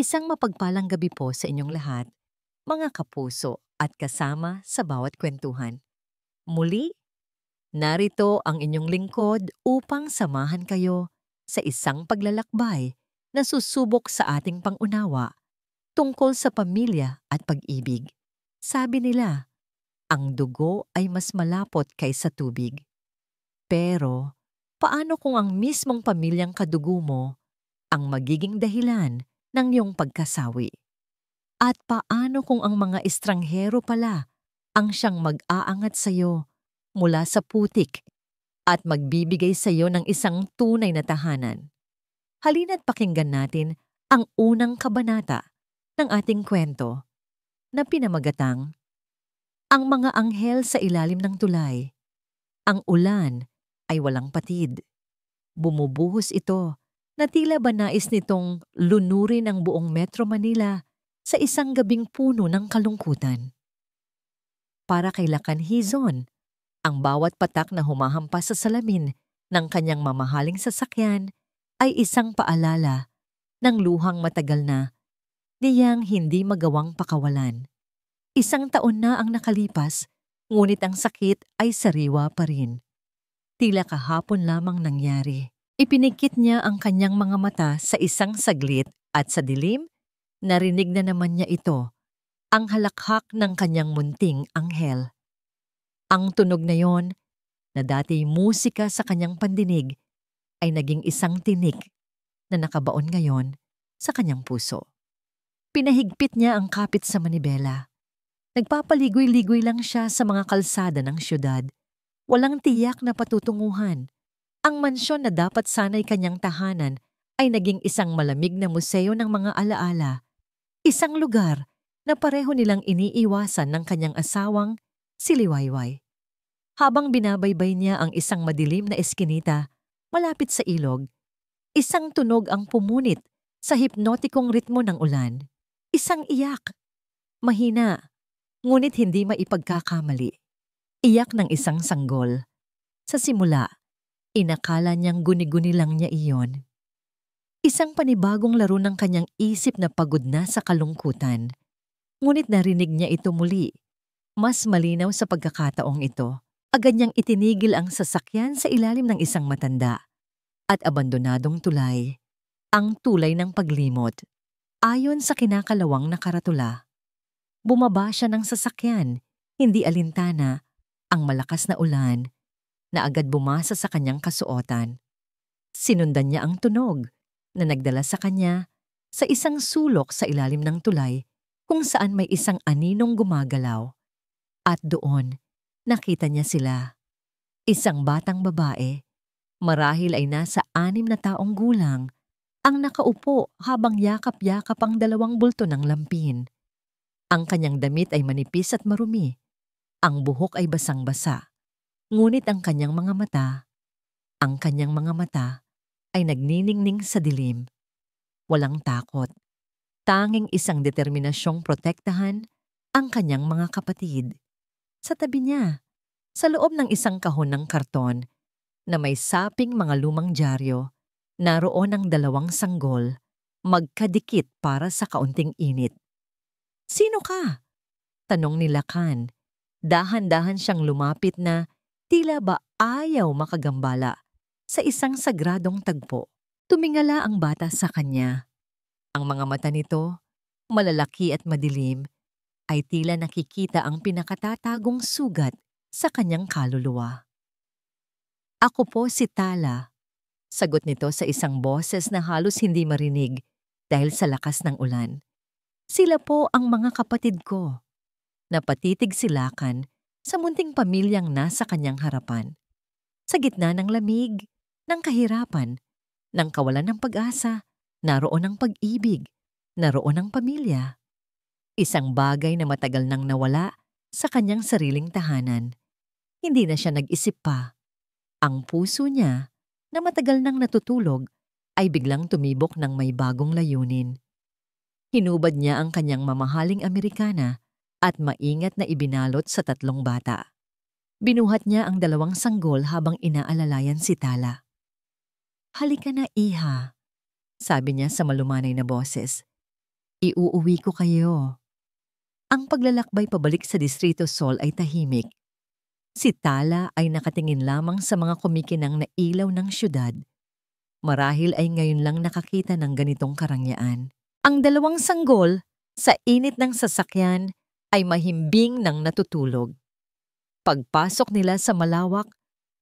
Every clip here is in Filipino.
Isang mapagpalang gabi po sa inyong lahat, mga kapuso at kasama sa bawat kwentuhan. Muli, narito ang inyong lingkod upang samahan kayo sa isang paglalakbay na susubok sa ating pangunawa tungkol sa pamilya at pag-ibig. Sabi nila, ang dugo ay mas malapot kaysa tubig. Pero, paano kung ang mismong pamilyang kadugo mo ang magiging dahilan ng iyong pagkasawi? At paano kung ang mga estranghero pala ang siyang mag-aangat sa iyo mula sa putik at magbibigay sa iyo ng isang tunay na tahanan? Halina't pakinggan natin ang unang kabanata ng ating kwento na pinamagatang Ang Mga Anghel sa Ilalim ng Tulay. Ang ulan ay walang patid. Bumubuhos ito na tila ba nais nitong lunurin ang buong Metro Manila sa isang gabing puno ng kalungkutan. Para kay Lakan Hizon, ang bawat patak na humahampas sa salamin ng kanyang mamahaling sasakyan ay isang paalala ng luhang matagal na niyang hindi magawang pakawalan. Isang taon na ang nakalipas, ngunit ang sakit ay sariwa pa rin. Tila kahapon lamang nangyari. Ipinikit niya ang kanyang mga mata sa isang saglit at sa dilim, narinig na naman niya ito, ang halakhak ng kanyang munting anghel. Ang tunog na yon, na dati musika sa kanyang pandinig, ay naging isang tinik na nakabaon ngayon sa kanyang puso. Pinahigpit niya ang kapit sa manibela. Nagpapaligoy-ligoy lang siya sa mga kalsada ng syudad. Walang tiyak na patutunguhan. Ang mansyon na dapat sana'y kanyang tahanan ay naging isang malamig na museo ng mga alaala. Isang lugar na pareho nilang iniiwasan ng kanyang asawang si Liwayway. Habang binabaybay niya ang isang madilim na eskinita malapit sa ilog, isang tunog ang pumunit sa hipnotikong ritmo ng ulan. Isang iyak. Mahina, ngunit hindi maipagkakamali. Iyak ng isang sanggol. Sa simula, inakala niyang guni-guni lang niya iyon. Isang panibagong laro ng kanyang isip na pagod na sa kalungkutan. Ngunit narinig niya ito muli. Mas malinaw sa pagkakataong ito. Agad niyang itinigil ang sasakyan sa ilalim ng isang matanda at abandonadong tulay. Ang tulay ng paglimot. Ayon sa kinakalawang na karatula. Bumaba siya ng sasakyan, hindi alintana, ang malakas na ulan na agad bumasa sa kanyang kasuotan. Sinundan niya ang tunog na nagdala sa kanya sa isang sulok sa ilalim ng tulay kung saan may isang aninong gumagalaw. At doon, nakita niya sila. Isang batang babae, marahil ay nasa 6 na taong gulang, ang nakaupo habang yakap-yakap ang 2 bulto ng lampin. Ang kanyang damit ay manipis at marumi. Ang buhok ay basang-basa. Ngunit ang kanyang mga mata ay nagniningning sa dilim. Walang takot. Tanging isang determinasyong protektahan ang kanyang mga kapatid. Sa tabi niya, sa loob ng isang kahon ng karton na may saping mga lumang dyaryo, naroon ang 2 sanggol, magkadikit para sa kaunting init. "Sino ka?" tanong ni Lakan. Dahan-dahan siyang lumapit na tila ba ayaw makagambala sa isang sagradong tagpo. Tumingala ang bata sa kanya. Ang mga mata nito, malalaki at madilim, ay tila nakikita ang pinakatatagong sugat sa kanyang kaluluwa. "Ako po si Tala," sagot nito sa isang boses na halos hindi marinig dahil sa lakas ng ulan. "Sila po ang mga kapatid ko." Napatitig si Lakan sa munting pamilyang nasa kanyang harapan. Sa gitna ng lamig, ng kahirapan, ng kawalan ng pag-asa, naroon ang pag-ibig, naroon ang pamilya. Isang bagay na matagal nang nawala sa kanyang sariling tahanan. Hindi na siya nag-isip pa. Ang puso niya, na matagal nang natutulog, ay biglang tumibok ng may bagong layunin. Hinubad niya ang kanyang mamahaling Amerikana at maingat na ibinalot sa 3 bata. Binuhat niya ang 2 sanggol habang inaalalayan si Tala. "Halika na, iha," sabi niya sa malumanay na boses. Iuuwi ko kayo. Ang paglalakbay pabalik sa Distrito Sol ay tahimik. Si Tala ay nakatingin lamang sa mga kumikinang na ilaw ng syudad. Marahil ay ngayon lang nakakita ng ganitong karangyaan. Ang dalawang sanggol sa init ng sasakyan ay mahimbing ng natutulog. Pagpasok nila sa malawak,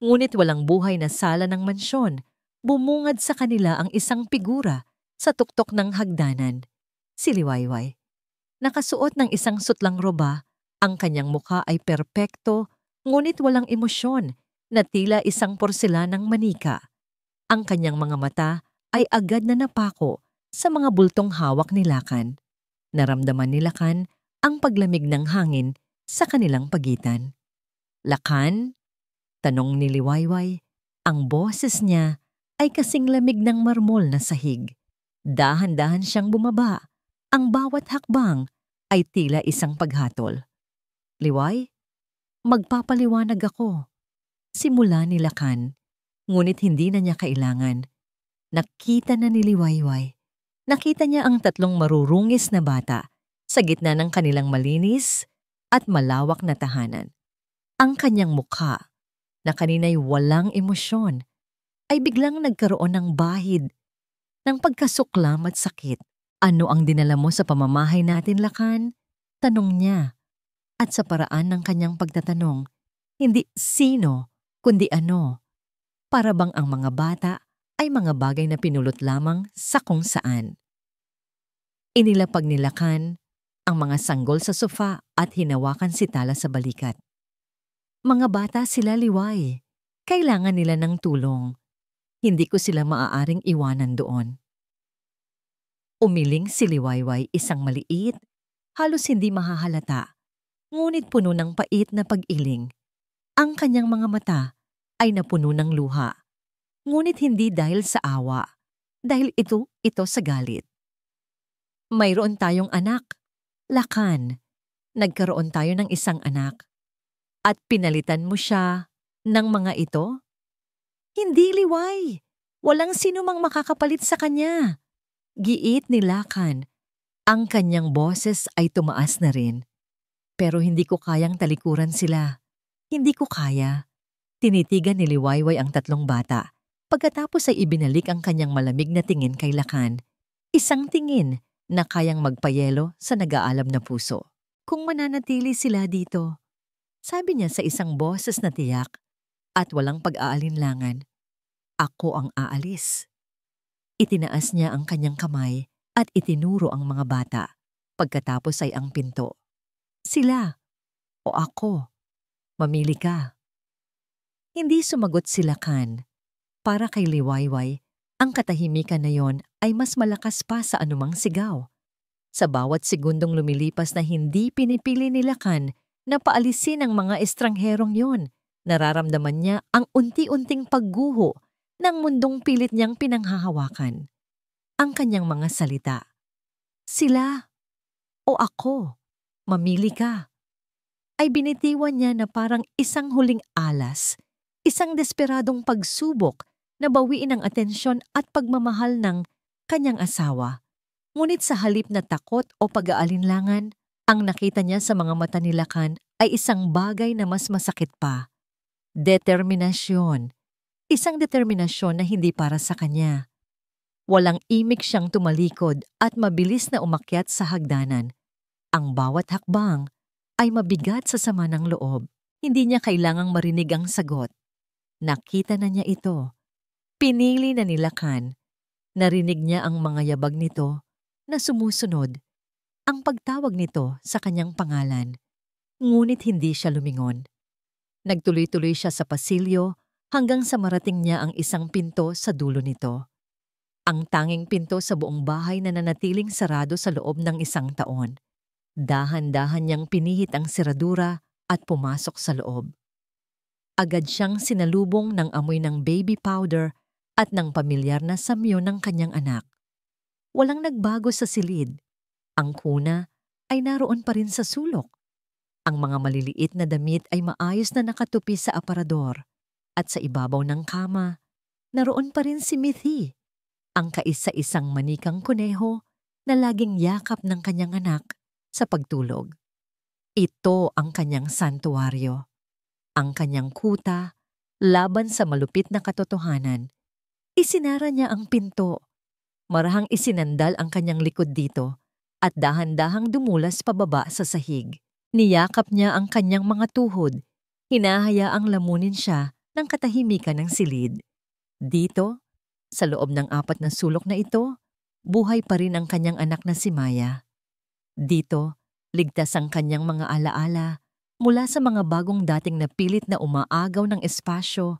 ngunit walang buhay na sala ng mansyon, bumungad sa kanila ang isang figura sa tuktok ng hagdanan. Si Liwayway. Nakasuot ng isang sutlang roba, ang kanyang mukha ay perpekto, ngunit walang emosyon na tila isang porselanang manika. Ang kanyang mga mata ay agad na napako sa mga bultong hawak ni Lakan. Naramdaman ni Lakan ang paglamig ng hangin sa kanilang pagitan. Lakan? Tanong ni Liwayway. Ang boses niya ay kasing lamig ng marmol na sahig. Dahan-dahan siyang bumaba. Ang bawat hakbang ay tila isang paghatol. Liway, magpapaliwanag ako. Simula ni Lakan, ngunit hindi na niya kailangan. Nakita na ni Liwayway. Nakita niya ang tatlong marurungis na bata sa gitna ng kanilang malinis at malawak na tahanan. Ang kanyang mukha, na kanina'y walang emosyon, ay biglang nagkaroon ng bahid, ng pagkasuklam at sakit. Ano ang dinala mo sa pamamahay natin, Lakan? Tanong niya. At sa paraan ng kanyang pagtatanong, hindi sino, kundi ano. Para bang ang mga bata ay mga bagay na pinulot lamang sa kung saan. Inilapag ni Lakan ang mga sanggol sa sofa at hinawakan si Tala sa balikat. Mga bata sila, Liway. Kailangan nila ng tulong. Hindi ko sila maaaring iwanan doon. Umiling si Liwayway, isang maliit, halos hindi mahahalata, ngunit puno ng pait na pag-iling. Ang kanyang mga mata ay napuno ng luha, ngunit hindi dahil sa awa, dahil ito sa galit. Mayroon tayong anak, Lakan. Nagkaroon tayo ng isang anak. At pinalitan mo siya ng mga ito? Hindi, Liway. Walang sino mang makakapalit sa kanya. Giit ni Lakan. Ang kanyang boses ay tumaas na rin. Pero hindi ko kayang talikuran sila. Hindi ko kaya. Tinitigan ni Liwayway ang tatlong bata. Pagkatapos ay ibinalik ang kanyang malamig na tingin kay Lakan. Isang tingin na kayang magpayelo sa nag-aalab na puso. Kung mananatili sila dito, sabi niya sa isang boses na tiyak at walang pag-aalinlangan, ako ang aalis. Itinaas niya ang kanyang kamay at itinuro ang mga bata. Pagkatapos ay ang pinto. Sila o ako, mamili ka. Hindi sumagot si Lakan. Para kay Liwayway, ang katahimikan na yon ay mas malakas pa sa anumang sigaw. Sa bawat segundong lumilipas na hindi pinipili ni Lakan na paalisin ang mga estrangherong yon, nararamdaman niya ang unti-unting pagguho ng mundong pilit niyang pinanghahawakan. Ang kanyang mga salita. Sila o ako, mamili ka. Ay binitiwan niya na parang isang huling alas, isang desperadong pagsubok na bawiin ang atensyon at pagmamahal ng kanyang asawa. Ngunit sa halip na takot o pag-aalinlangan, ang nakita niya sa mga mata ni Lakan ay isang bagay na mas masakit pa. Determinasyon. Isang determinasyon na hindi para sa kanya. Walang imik siyang tumalikod at mabilis na umakyat sa hagdanan. Ang bawat hakbang ay mabigat sa sama ng loob. Hindi niya kailangang marinig ang sagot. Nakita na niya ito. Pinili na ni Lakan. Narinig niya ang mga yabag nito na sumusunod. Ang pagtawag nito sa kanyang pangalan. Ngunit hindi siya lumingon. Nagtuloy-tuloy siya sa pasilyo hanggang sa marating niya ang isang pinto sa dulo nito. Ang tanging pinto sa buong bahay na nanatiling sarado sa loob ng 1 taon. Dahan-dahan niyang pinihit ang seradura at pumasok sa loob. Agad siyang sinalubong ng amoy ng baby powder at ng pamilyar na samyo ng kanyang anak. Walang nagbago sa silid. Ang kuna ay naroon pa rin sa sulok. Ang mga maliliit na damit ay maayos na nakatupi sa aparador. At sa ibabaw ng kama, naroon pa rin si Mithi, ang kaisa-isang manikang kuneho na laging yakap ng kanyang anak sa pagtulog. Ito ang kanyang santuwaryo, ang kanyang kuta laban sa malupit na katotohanan. Isinara niya ang pinto, marahang isinandal ang kanyang likod dito at dahan-dahang dumulas pababa sa sahig. Niyakap niya ang kanyang mga tuhod, hinahayaang lamunin siya ng katahimikan ng silid. Dito, sa loob ng 4 na sulok na ito, buhay pa rin ang kanyang anak na si Maya. Dito, ligtas ang kanyang mga alaala mula sa mga bagong dating na pilit na umaagaw ng espasyo,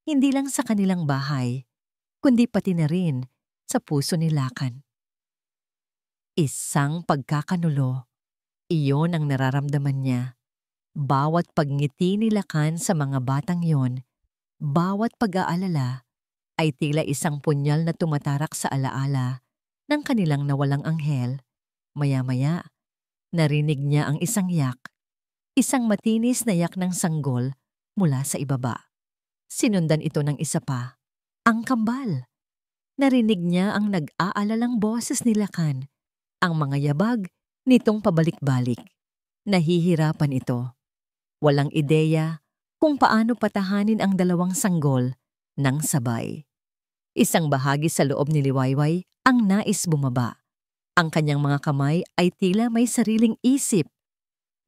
hindi lang sa kanilang bahay, kundi pati na rin sa puso ni Lakan. Isang pagkakanulo, iyon ang nararamdaman niya. Bawat pagngiti ni Lakan sa mga batang yon, bawat pag-aalala, ay tila isang punyal na tumatarak sa alaala ng kanilang nawalang anghel. Maya-maya, narinig niya ang isang yak, isang matinis na yak ng sanggol mula sa ibaba. Sinundan ito ng isa pa, ang kambal. Narinig niya ang nag-aalalang boses ni Lakan, ang mga yabag nitong pabalik-balik. Nahihirapan ito. Walang ideya kung paano patahanin ang dalawang sanggol ng sabay. Isang bahagi sa loob ni Liwayway ang nais bumaba. Ang kanyang mga kamay ay tila may sariling isip.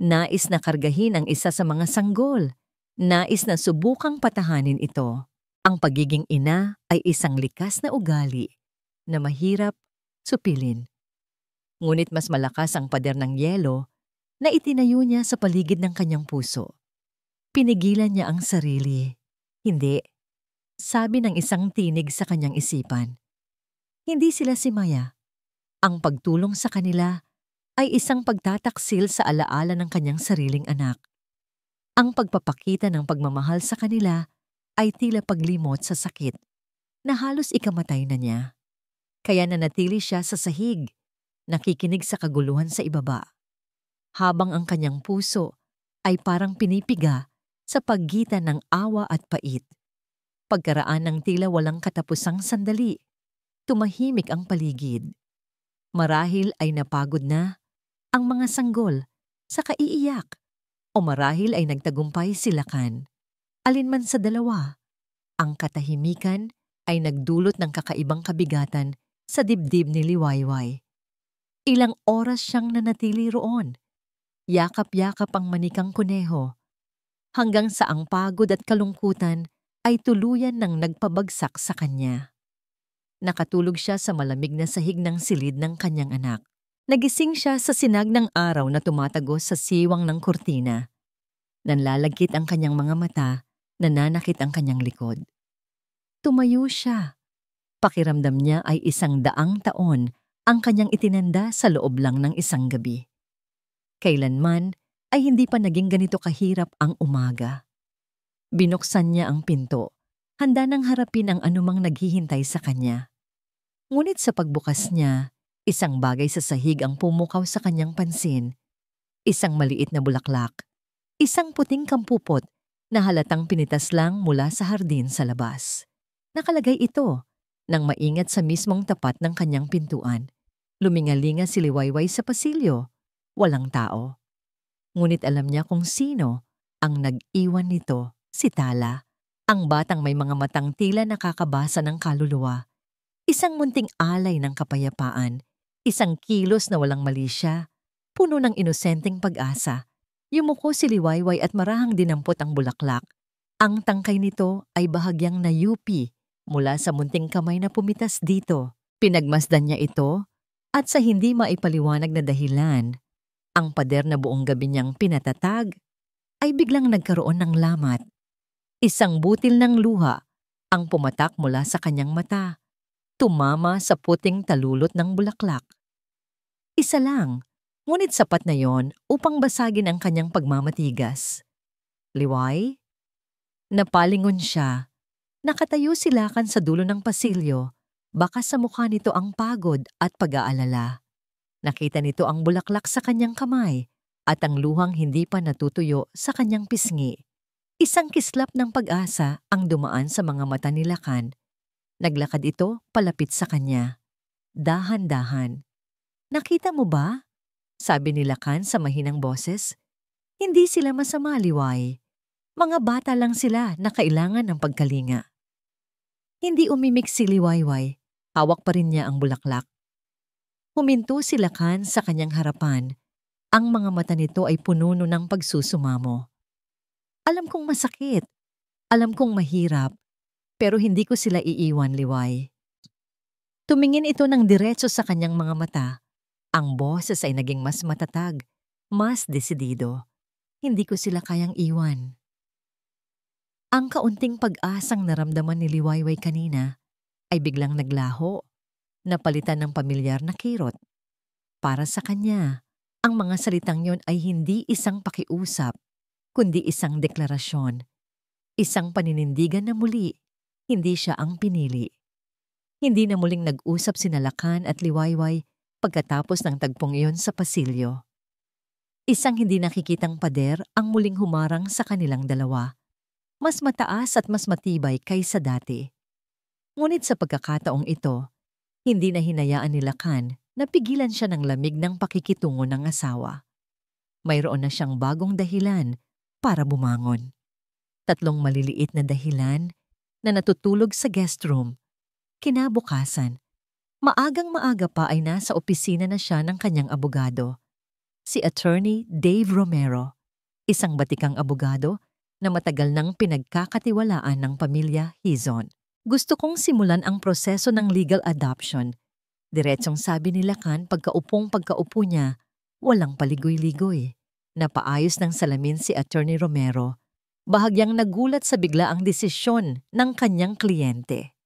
Nais na kargahin ang isa sa mga sanggol. Nais na subukang patahanin ito. Ang pagiging ina ay isang likas na ugali na mahirap supilin. Ngunit mas malakas ang pader ng yelo na itinayo niya sa paligid ng kanyang puso. Pinigilan niya ang sarili. Hindi, sabi ng isang tinig sa kanyang isipan. Hindi sila si Maya. Ang pagtulong sa kanila ay isang pagtataksil sa alaala ng kanyang sariling anak. Ang pagpapakita ng pagmamahal sa kanila ay tila paglimot sa sakit na halos ikamatay na niya. Kaya nanatili siya sa sahig, nakikinig sa kaguluhan sa ibaba, habang ang kanyang puso ay parang pinipiga sa paggitan ng awa at pait. Pagkaraan ng tila walang katapusang sandali, tumahimik ang paligid. Marahil ay napagod na ang mga sanggol sa kaiiyak o marahil ay nagtagumpay si Lakan. Alinman sa dalawa, ang katahimikan ay nagdulot ng kakaibang kabigatan sa dibdib ni Liwayway. Ilang oras siyang nanatili roon. Yakap-yakap ang manikang kuneho, hanggang sa ang pagod at kalungkutan ay tuluyan ng nagpabagsak sa kanya. Nakatulog siya sa malamig na sahig ng silid ng kanyang anak. Nagising siya sa sinag ng araw na tumatagos sa siwang ng kurtina. Nanlalagkit ang kanyang mga mata, nananakit ang kanyang likod. Tumayo siya. Pakiramdam niya ay 100 taon ang kanyang itinanda sa loob lang ng isang gabi. Kailanman ay hindi pa naging ganito kahirap ang umaga. Binuksan niya ang pinto, handa nang harapin ang anumang naghihintay sa kanya. Ngunit sa pagbukas niya, isang bagay sa sahig ang pumukaw sa kanyang pansin. Isang maliit na bulaklak, isang puting kampupot na halatang pinitas lang mula sa hardin sa labas. Nakalagay ito nang maingat sa mismong tapat ng kanyang pintuan. Lumingalinga si Liwayway sa pasilyo. Walang tao. Ngunit alam niya kung sino ang nag-iwan nito, si Tala. Ang batang may mga matang tila nakakabasa ng kaluluwa. Isang munting alay ng kapayapaan. Isang kilos na walang mali siya. Puno ng inosenteng pag-asa. Yumuko si Liwayway at marahang dinampot ang bulaklak. Ang tangkay nito ay bahagyang nayupi mula sa munting kamay na pumitas dito. Pinagmasdan niya ito at sa hindi maipaliwanag na dahilan, ang pader na buong gabi niyang pinatatag ay biglang nagkaroon ng lamat. Isang butil ng luha ang pumatak mula sa kanyang mata, tumama sa puting talulot ng bulaklak. Isa lang, ngunit sapat na yon upang basagin ang kanyang pagmamatigas. Liway? Napalingon siya. Nakatayo si Lakan sa dulo ng pasilyo, baka sa mukha nito ang pagod at pag-aalala. Nakita nito ang bulaklak sa kanyang kamay at ang luhang hindi pa natutuyo sa kanyang pisngi. Isang kislap ng pag-asa ang dumaan sa mga mata ni Lakan. Naglakad ito palapit sa kanya. Dahan-dahan. Nakita mo ba? Sabi ni Lakan sa mahinang boses. Hindi sila masama, Liway. Mga bata lang sila na kailangan ng pagkalinga. Hindi umimik si Liwayway. Hawak pa rin niya ang bulaklak. Huminto si Lakan sa kanyang harapan. Ang mga mata nito ay pununo ng pagsusumamo. Alam kong masakit. Alam kong mahirap. Pero hindi ko sila iiwan, Liway. Tumingin ito ng diretso sa kanyang mga mata. Ang boses ay naging mas matatag, mas desidido. Hindi ko sila kayang iwan. Ang kaunting pag-asang naramdaman ni Liwayway kanina ay biglang naglaho, napalitan ng pamilyar na kirot. Para sa kanya, ang mga salitang yon ay hindi isang pakiusap, kundi isang deklarasyon. Isang paninindigan na muli, hindi siya ang pinili. Hindi na muling nag-usap sina Lakan at Liwayway pagkatapos ng tagpong iyon sa pasilyo. Isang hindi nakikitang pader ang muling humarang sa kanilang dalawa. Mas mataas at mas matibay kaysa dati. Ngunit sa pagkakataong ito, hindi na hinayaan ni Lakan na pigilan siya ng lamig ng pakikitungo ng asawa. Mayroon na siyang bagong dahilan para bumangon. 3 maliliit na dahilan na natutulog sa guest room. Kinabukasan, maagang-maaga pa ay nasa opisina na siya ng kanyang abogado, si Attorney Dave Romero, isang batikang abogado na matagal nang pinagkakatiwalaan ng pamilya Hizon. Gusto kong simulan ang proseso ng legal adoption. Diretsong sabi ni Lakan pagkaupo niya, walang paligoy-ligoy. Napaayos ng salamin si Attorney Romero. Bahagyang nagulat sa biglaang desisyon ng kanyang kliyente.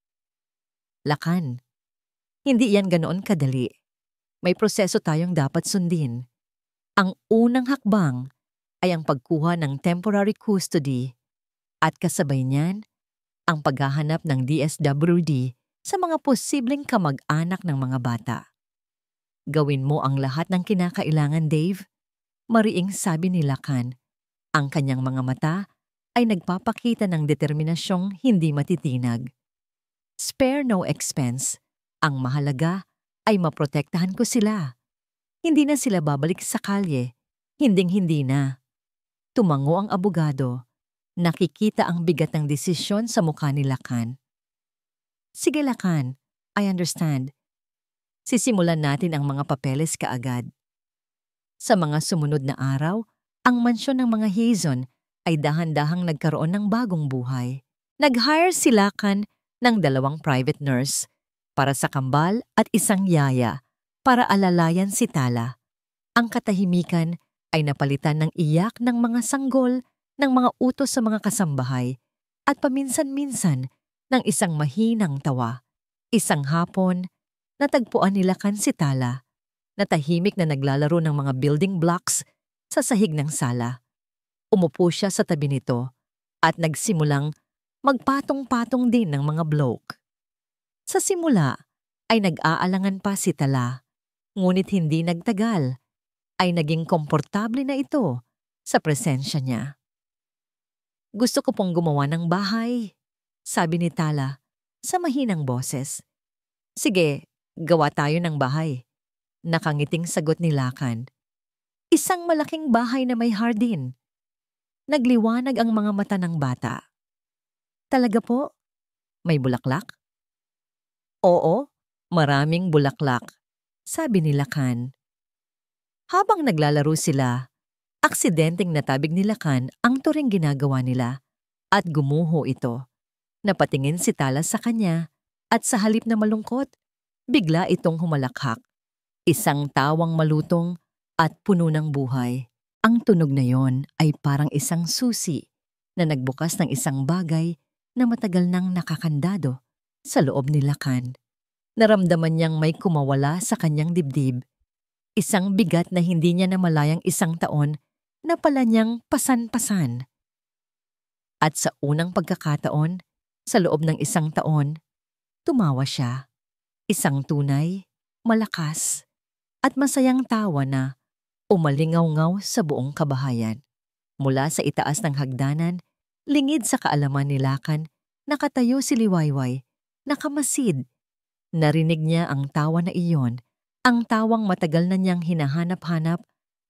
Lakan, hindi yan ganoon kadali. May proseso tayong dapat sundin. Ang unang hakbang ay ang pagkuha ng temporary custody at kasabay niyan ang paghahanap ng DSWD sa mga posibleng kamag-anak ng mga bata. Gawin mo ang lahat ng kinakailangan, Dave. Mariing sabi ni Lakan. Ang kanyang mga mata ay nagpapakita ng determinasyong hindi matitinag. Spare no expense. Ang mahalaga ay maprotektahan ko sila. Hindi na sila babalik sa kalye. Hinding-hindi na. Tumango ang abogado. Nakikita ang bigat ng desisyon sa mukha ni Lakan. Sige Lakan, I understand. Sisimulan natin ang mga papeles kaagad. Sa mga sumunod na araw, ang mansyon ng mga Hizon ay dahan-dahang nagkaroon ng bagong buhay. Nag-hire si Lakan ng 2 private nurse para sa kambal at isang yaya para alalayan si Tala. Ang katahimikan ay napalitan ng iyak ng mga sanggol, ng mga utos sa mga kasambahay, at paminsan-minsan ng isang mahinang tawa. Isang hapon, natagpuan ni Lakan si Tala, na tahimik na naglalaro ng mga building blocks sa sahig ng sala. Umupo siya sa tabi nito at nagsimulang magpatong-patong din ng mga bloke. Sa simula ay nag-aalangan pa si Tala, ngunit hindi nagtagal ay naging komportable na ito sa presensya niya. Gusto ko pong gumawa ng bahay, sabi ni Tala sa mahinang boses. Sige, gawa tayo ng bahay. Nakangiting sagot ni Lakan. Isang malaking bahay na may hardin. Nagliwanag ang mga mata ng bata. Talaga po? May bulaklak? Oo, maraming bulaklak, sabi ni Lakan. Habang naglalaro sila, aksidenteng natabig ni Lakan ang turing ginagawa nila at gumuho ito. Napatingin si Tala sa kanya at sa halip na malungkot, bigla itong humalakhak. Isang tawang malutong at puno ng buhay. Ang tunog na yon ay parang isang susi na nagbukas ng isang bagay na matagal nang nakakandado sa loob ni Lakan. Naramdaman niyang may kumawala sa kanyang dibdib. Isang bigat na hindi niya namalayang 1 taon na pala niyang pasan-pasan. At sa unang pagkakataon, sa loob ng 1 taon, tumawa siya. Isang tunay, malakas, at masayang tawa na umalingaw-ngaw sa buong kabahayan. Mula sa itaas ng hagdanan, lingid sa kaalaman ni Lakan, nakatayo si Liwayway, nakamasid. Narinig niya ang tawa na iyon Ang tawang matagal na niyang hinahanap-hanap,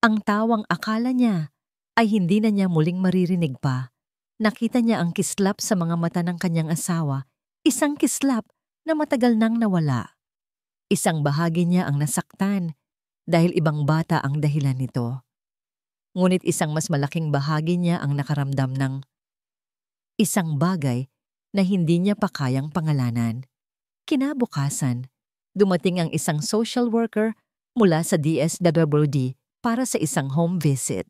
ang tawang akala niya ay hindi na niya muling maririnig pa. Nakita niya ang kislap sa mga mata ng kanyang asawa, isang kislap na matagal nang nawala. Isang bahagi niya ang nasaktan dahil ibang bata ang dahilan nito. Ngunit isang mas malaking bahagi niya ang nakaramdam ng isang bagay na hindi niya pa kayang pangalanan. Kinabukasan, dumating ang isang social worker mula sa DSWD para sa isang home visit.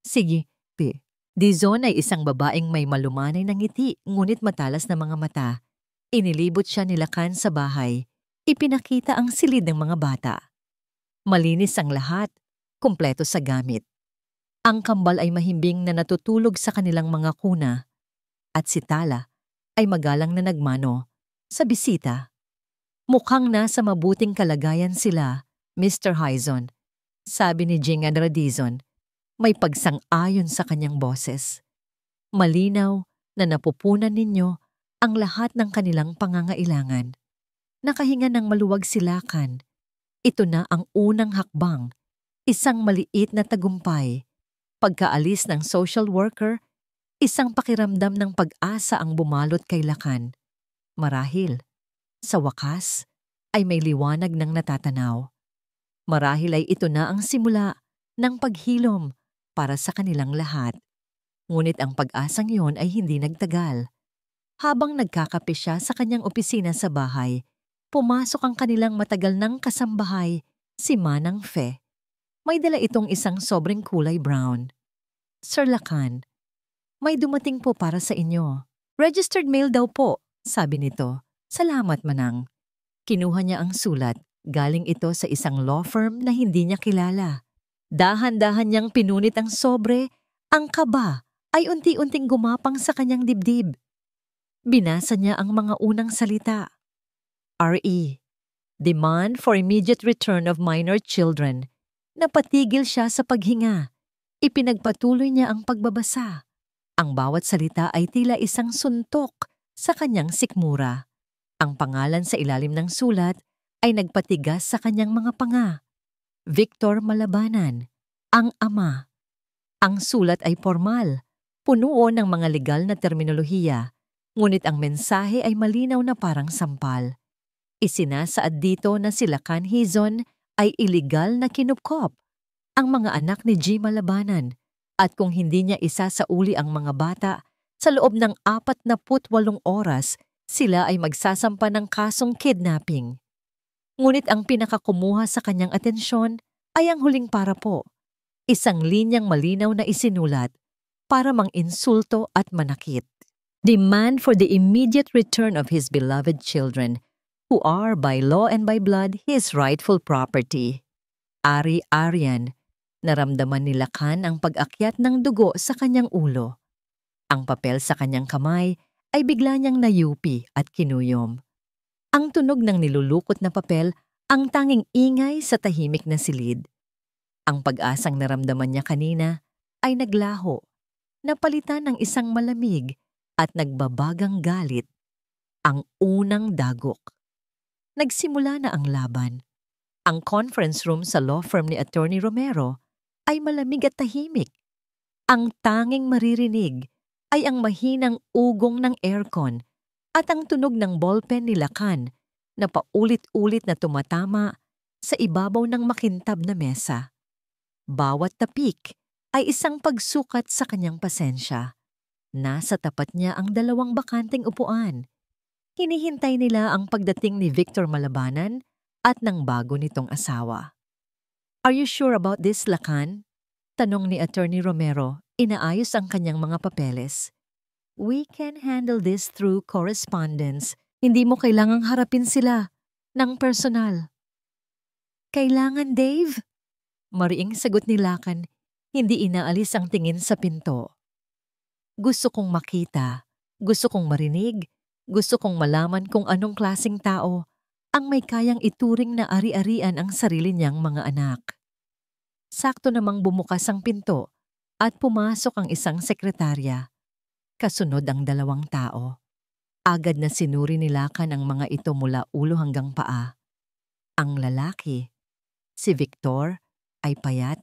Sige, P. Dizon ay isang babaeng may malumanay na ngiti ngunit matalas na mga mata. Inilibot siya ni Lacan sa bahay. Ipinakita ang silid ng mga bata. Malinis ang lahat, kumpleto sa gamit. Ang kambal ay mahimbing na natutulog sa kanilang mga kuna. At si Tala ay magalang na nagmano sa bisita. Mukhang nasa mabuting kalagayan sila, Mr. Hyson, sabi ni Jing Adradizon. May pagsang-ayon sa kanyang boses. Malinaw na napupunan ninyo ang lahat ng kanilang pangangailangan. Nakahinga ng maluwag si Lacan. Ito na ang unang hakbang, isang maliit na tagumpay. Pagkaalis ng social worker, isang pakiramdam ng pag-asa ang bumalot kay Lacan. Marahil, sa wakas, ay may liwanag ng natatanaw. Marahil ay ito na ang simula ng paghilom para sa kanilang lahat. Ngunit ang pag-asang yon ay hindi nagtagal. Habang nagkakape siya sa kanyang opisina sa bahay, pumasok ang kanilang matagal ng kasambahay, si Manang Fe. May dala itong isang sobrang kulay brown. Sir Lacan, may dumating po para sa inyo. Registered mail daw po, sabi nito. Salamat, Manang. Kinuha niya ang sulat. Galing ito sa isang law firm na hindi niya kilala. Dahan-dahan niyang pinunit ang sobre, ang kaba ay unti-unting gumapang sa kanyang dibdib. Binasa niya ang mga unang salita. RE. Demand for immediate return of minor children. Napatigil siya sa paghinga. Ipinagpatuloy niya ang pagbabasa. Ang bawat salita ay tila isang suntok sa kanyang sikmura. Ang pangalan sa ilalim ng sulat ay nagpatigas sa kanyang mga panga. Victor Malabanan, ang ama. Ang sulat ay formal, punuo ng mga legal na terminolohiya, ngunit ang mensahe ay malinaw na parang sampal. Isinasaad dito na si Lacan Hizon ay iligal na kinupkop ang mga anak ni G. Malabanan at kung hindi niya isasauli ang mga bata, sa loob ng 48 oras, sila ay magsasampa ng kasong kidnapping. Ngunit ang pinakakumuha sa kanyang atensyon ay ang huling para po, isang linyang malinaw na isinulat para mang-insulto at manakit. Demand for the immediate return of his beloved children, who are by law and by blood his rightful property. Ari-arian, naramdaman ni Lacan ang pag-akyat ng dugo sa kanyang ulo. Ang papel sa kanyang kamay ay bigla niyang nayupi at kinuyom. Ang tunog ng nilulukot na papel ang tanging ingay sa tahimik na silid. Ang pag-asang naramdaman niya kanina ay naglaho, napalitan ng isang malamig at nagbabagang galit, ang unang dagok. Nagsimula na ang laban. Ang conference room sa law firm ni Attorney Romero ay malamig at tahimik. Ang tanging maririnig ay ang mahinang ugong ng aircon at ang tunog ng ballpen ni Lacan na paulit-ulit na tumatama sa ibabaw ng makintab na mesa. Bawat tapik ay isang pagsukat sa kanyang pasensya. Nasa tapat niya ang 2 bakanteng upuan. Hinihintay nila ang pagdating ni Victor Malabanan at ng bago nitong asawa. Are you sure about this, Lacan? Tanong ni Attorney Romero, inaayos ang kanyang mga papeles. We can handle this through correspondence. Hindi mo kailangang harapin sila ng personal. Kailangan, Dave? Mariing sagot ni Lacan, hindi inaalis ang tingin sa pinto. Gusto kong makita, gusto kong marinig, gusto kong malaman kung anong klaseng tao ang may kayang ituring na ari-arian ang sarili niyang mga anak. Sakto namang bumukas ang pinto at pumasok ang isang sekretarya. Kasunod ang 2 tao. Agad na sinuri ni Lacan ang mga ito mula ulo hanggang paa. Ang lalaki, si Victor, ay payat,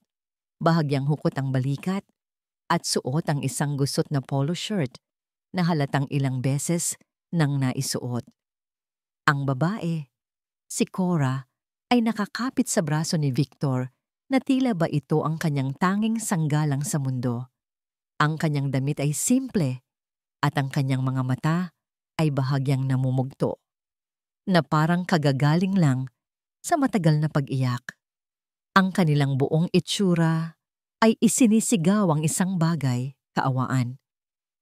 bahagyang hukot ang balikat, at suot ang isang gusot na polo shirt na halatang ilang beses nang naisuot. Ang babae, si Cora, ay nakakapit sa braso ni Victor na tila ba ito ang kanyang tanging sanggalang sa mundo. Ang kanyang damit ay simple at ang kanyang mga mata ay bahagyang namumugto, na parang kagagaling lang sa matagal na pag-iyak. Ang kanilang buong itsura ay isinisigaw ang isang bagay, kaawaan.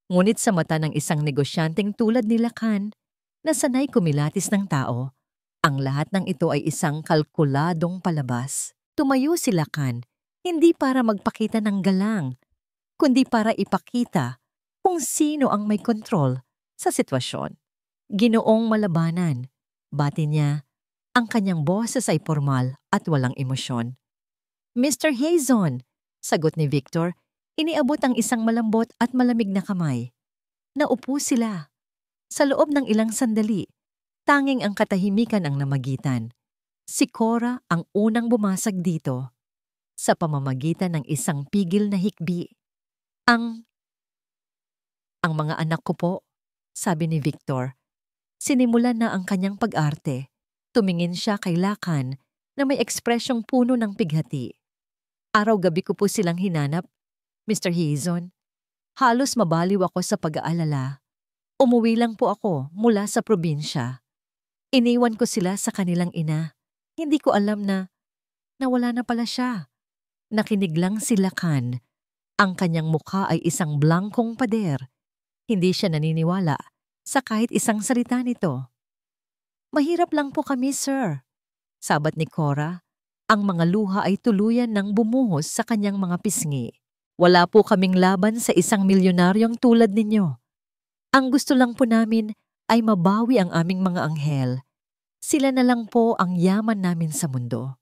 Ngunit sa mata ng isang negosyanteng tulad ni Lacan, na sanay kumilatis ng tao, ang lahat ng ito ay isang kalkuladong palabas. Tumayo si Lacan, hindi para magpakita ng galang, kundi para ipakita kung sino ang may kontrol sa sitwasyon. Ginoong malabanan, bati niya, ang kanyang boses ay formal at walang emosyon. Mr. Hazon, sagot ni Victor, iniabot ang isang malambot at malamig na kamay. Naupo sila. Sa loob ng ilang sandali, tanging ang katahimikan ang namagitan. Si Cora ang unang bumasag dito, sa pamamagitan ng isang pigil na hikbi. Ang mga anak ko po, sabi ni Victor. Sinimulan na ang kanyang pag-arte. Tumingin siya kay Lacan na may ekspresyong puno ng pighati. Araw-gabi ko po silang hinanap, Mr. Hazon. Halos mabaliw ako sa pag-aalala. Umuwi lang po ako mula sa probinsya. Iniwan ko sila sa kanilang ina. Hindi ko alam na nawala na pala siya. Nakinig lang si Lacan. Ang kanyang mukha ay isang blankong pader. Hindi siya naniniwala sa kahit isang salita nito. Mahirap lang po kami, sir. Sabat ni Cora. Ang mga luha ay tuluyan ng bumuhos sa kanyang mga pisngi. Wala po kaming laban sa isang milyonaryong tulad ninyo. Ang gusto lang po namin ay mabawi ang aming mga anghel. Sila na lang po ang yaman namin sa mundo.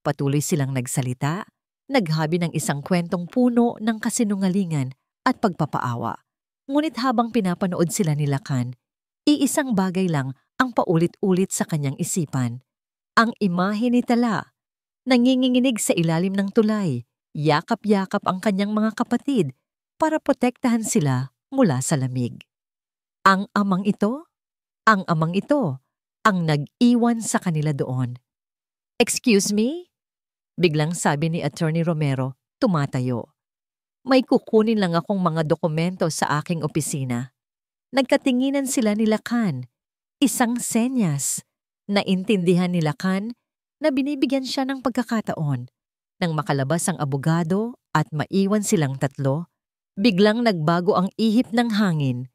Patuloy silang nagsalita, naghabi ng isang kwentong puno ng kasinungalingan at pagpapaawa. Ngunit habang pinapanood sila ni Lacan, iisang bagay lang ang paulit-ulit sa kanyang isipan. Ang imahe ni Tala, nanginginig sa ilalim ng tulay, yakap-yakap ang kanyang mga kapatid para protektahan sila mula sa lamig. Ang amang ito, ang nag-iwan sa kanila doon. Excuse me? Biglang sabi ni Attorney Romero, tumatayo. May kukunin lang akong mga dokumento sa aking opisina. Nagkatinginan sila ni Lacan. Isang senyas. Naintindihan ni Lacan na binibigyan siya ng pagkakataon. Nang makalabas ang abogado at maiwan silang tatlo, biglang nagbago ang ihip ng hangin.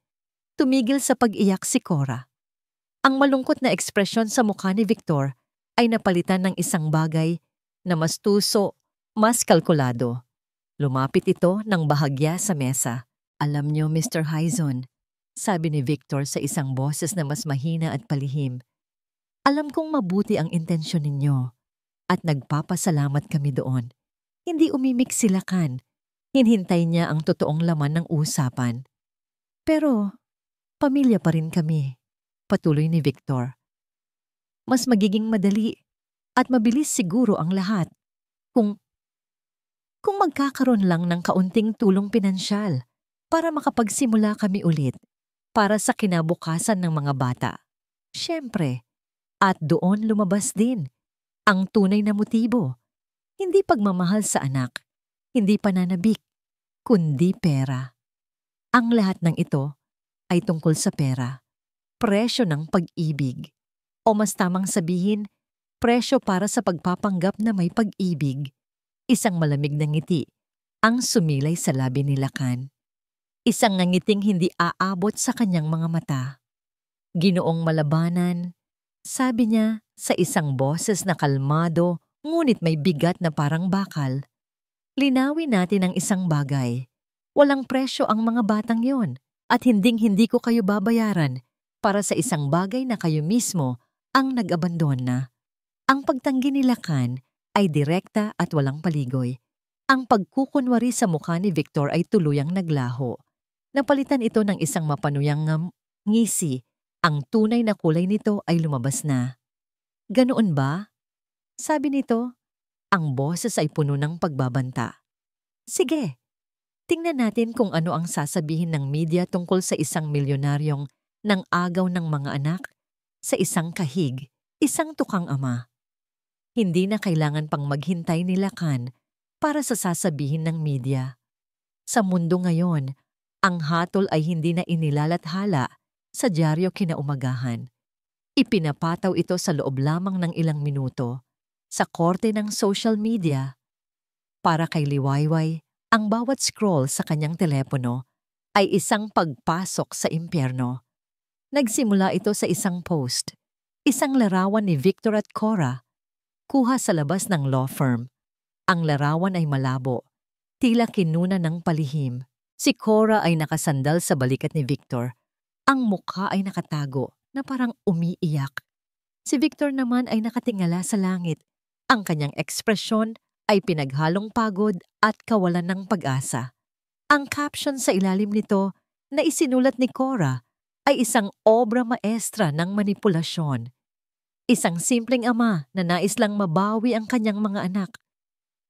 Tumigil sa pag-iyak si Cora. Ang malungkot na ekspresyon sa mukha ni Victor ay napalitan ng isang bagay na mas tuso, mas kalkulado. Lumapit ito ng bahagya sa mesa. Alam niyo, Mr. Hazon, sabi ni Victor sa isang boses na mas mahina at palihim. Alam kong mabuti ang intensyon ninyo at nagpapasalamat kami doon. Hindi umimik si Lacan. Hinhintay niya ang totoong laman ng usapan. Pero, pamilya pa rin kami, patuloy ni Victor. Mas magiging madali at mabilis siguro ang lahat kung magkakaroon lang ng kaunting tulong pinansyal para makapagsimula kami ulit para sa kinabukasan ng mga bata. Siyempre, at doon lumabas din ang tunay na motibo. Hindi pagmamahal sa anak, hindi pananabik, kundi pera. Ang lahat ng ito ay tungkol sa pera, presyo ng pag-ibig. O mas tamang sabihin, presyo para sa pagpapanggap na may pag-ibig. Isang malamig na ngiti ang sumilay sa labi ni Lacan. Isang ngiting hindi aabot sa kanyang mga mata. Ginoong malabanan, sabi niya sa isang boses na kalmado ngunit may bigat na parang bakal. Linawin natin ang isang bagay. Walang presyo ang mga batang yon at hinding-hindi ko kayo babayaran para sa isang bagay na kayo mismo ang nag-abandon na. Ang pagtanggi ni Lacan ay direkta at walang paligoy. Ang pagkukunwari sa mukha ni Victor ay tuluyang naglaho. Napalitan ito ng isang mapanuyang ngisi. Ang tunay na kulay nito ay lumabas na. Ganoon ba? Sabi nito, ang boses ay puno ng pagbabanta. Sige, tingnan natin kung ano ang sasabihin ng media tungkol sa isang milyonaryong nang agaw ng mga anak sa isang kahig, isang tukang ama. Hindi na kailangan pang maghintay ni Lacan para sa sasabihin ng media. Sa mundo ngayon, ang hatol ay hindi na inilalathala sa dyaryo kinaumagahan. Ipinapataw ito sa loob lamang ng ilang minuto sa korte ng social media. Para kay Liwayway, ang bawat scroll sa kanyang telepono ay isang pagpasok sa impyerno. Nagsimula ito sa isang post, isang larawan ni Victor at Cora, kuha sa labas ng law firm. Ang larawan ay malabo, tila kinuna ng palihim. Si Cora ay nakasandal sa balikat ni Victor. Ang mukha ay nakatago na parang umiiyak. Si Victor naman ay nakatingala sa langit. Ang kanyang ekspresyon ay pinaghalong pagod at kawalan ng pag-asa. Ang caption sa ilalim nito na isinulat ni Cora ay isang obra maestra ng manipulasyon. Isang simpleng ama na nais lang mabawi ang kanyang mga anak.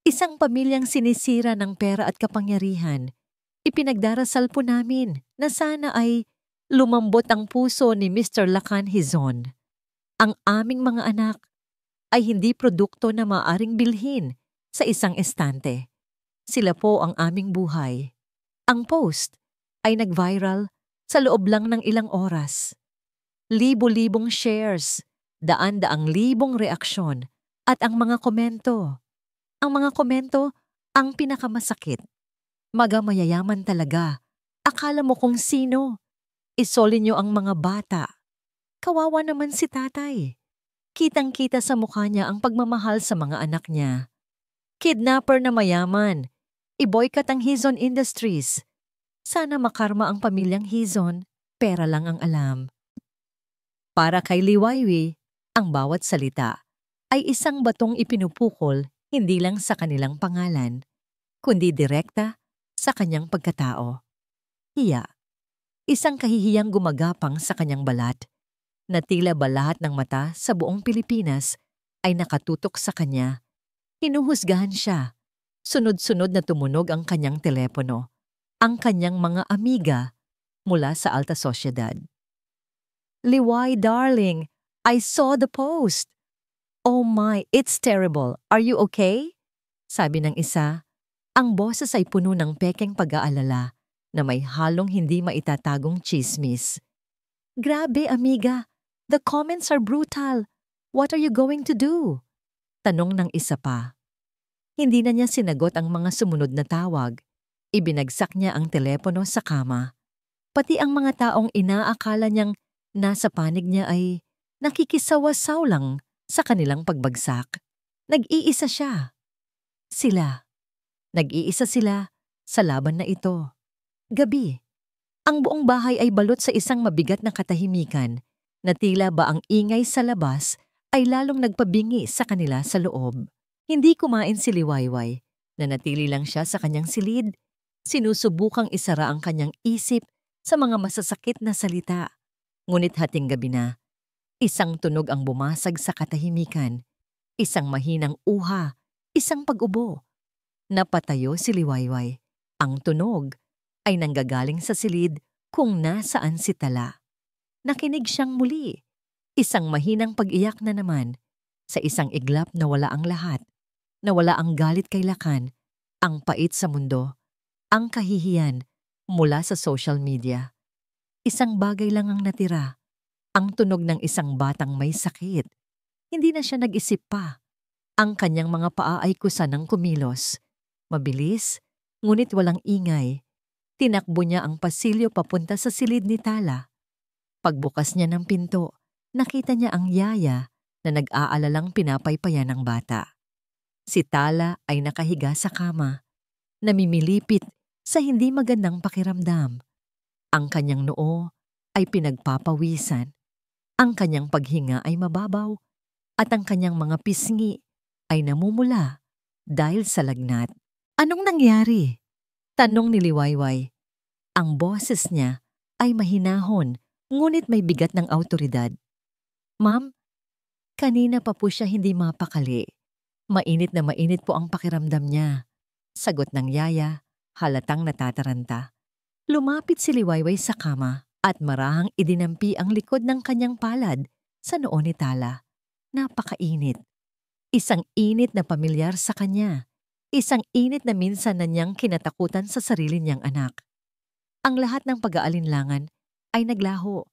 Isang pamilyang sinisira ng pera at kapangyarihan. Ipinagdarasal po namin na sana ay lumambot ang puso ni Mr. Lacan Hizon. Ang aming mga anak ay hindi produkto na maaring bilhin sa isang estante. Sila po ang aming buhay. Ang post ay nag-viral sa loob lang ng ilang oras. Libo-libong shares, daan-daang libong reaksyon at ang mga komento. Ang mga komento ang pinakamasakit. Mayayaman talaga. Akala mo kung sino. Isoli niyo ang mga bata. Kawawa naman si tatay. Kitang-kita sa mukha niya ang pagmamahal sa mga anak niya. Kidnapper na mayaman. I-boycott ang Hizon Industries. Sana makarma ang pamilyang Hizon, pera lang ang alam. Para kay Liwayway, ang bawat salita ay isang batong ipinupukol hindi lang sa kanilang pangalan, kundi direkta sa kanyang pagkatao. Hiya, isang kahihiyang gumagapang sa kanyang balat, na tila ba lahat ng mata sa buong Pilipinas ay nakatutok sa kanya. Hinuhusgahan siya. Sunod-sunod na tumunog ang kanyang telepono, ang kanyang mga amiga mula sa alta sosyedad. Liway, darling, I saw the post. Oh my, it's terrible. Are you okay? Sabi ng isa. Ang boses ay puno ng pekeng pag-aalala na may halong hindi maitatagong chismis. Grabe, amiga. The comments are brutal. What are you going to do? Tanong ng isa pa. Hindi na niya sinagot ang mga sumunod na tawag. Ibinagsak niya ang telepono sa kama. Pati ang mga taong inaakala niyang nasa panig niya ay nakikisawasaw lang sa kanilang pagbagsak. Nag-iisa siya. Sila. Nag-iisa sila sa laban na ito. Gabi. Ang buong bahay ay balot sa isang mabigat na katahimikan na tila ba ang ingay sa labas ay lalong nagpabingi sa kanila sa loob. Hindi kumain si Liwayway. Nanatili lang siya sa kanyang silid. Sinusubukang isara ang kanyang isip sa mga masasakit na salita. Ngunit hating gabi na, isang tunog ang bumasag sa katahimikan. Isang mahinang uha, isang pag-ubo. Napatayo si Liwayway. Ang tunog ay nanggagaling sa silid kung nasaan si Tala. Nakinig siyang muli. Isang mahinang pag-iyak na naman. Sa isang iglap na wala ang lahat. Nawala ang galit kay Lacan, ang pait sa mundo, ang kahihiyan mula sa social media. Isang bagay lang ang natira, ang tunog ng isang batang may sakit. Hindi na siya nag-isip pa. Ang kanyang mga paa ay kusa ng kumilos. Mabilis, ngunit walang ingay. Tinakbo niya ang pasilyo papunta sa silid ni Tala. Pagbukas niya ng pinto, nakita niya ang yaya na nag-aalalang pinapaypayan ng bata. Si Tala ay nakahiga sa kama, namimilipit sa hindi magandang pakiramdam. Ang kanyang noo ay pinagpapawisan, ang kanyang paghinga ay mababaw, at ang kanyang mga pisngi ay namumula dahil sa lagnat. Anong nangyari? Tanong ni Liwayway. Ang boses niya ay mahinahon, ngunit may bigat ng awtoridad. Ma'am, Kanina pa po siya hindi mapakali. Mainit na mainit po ang pakiramdam niya. Sagot ng yaya, halatang natataranta. Lumapit si Liwayway sa kama at marahang idinampi ang likod ng kanyang palad sa noo ni Tala. Napakainit. Isang init na pamilyar sa kanya. Isang init na minsan na niyang kinatakutan sa sarili niyang anak. Ang lahat ng pag-aalinlangan ay naglaho.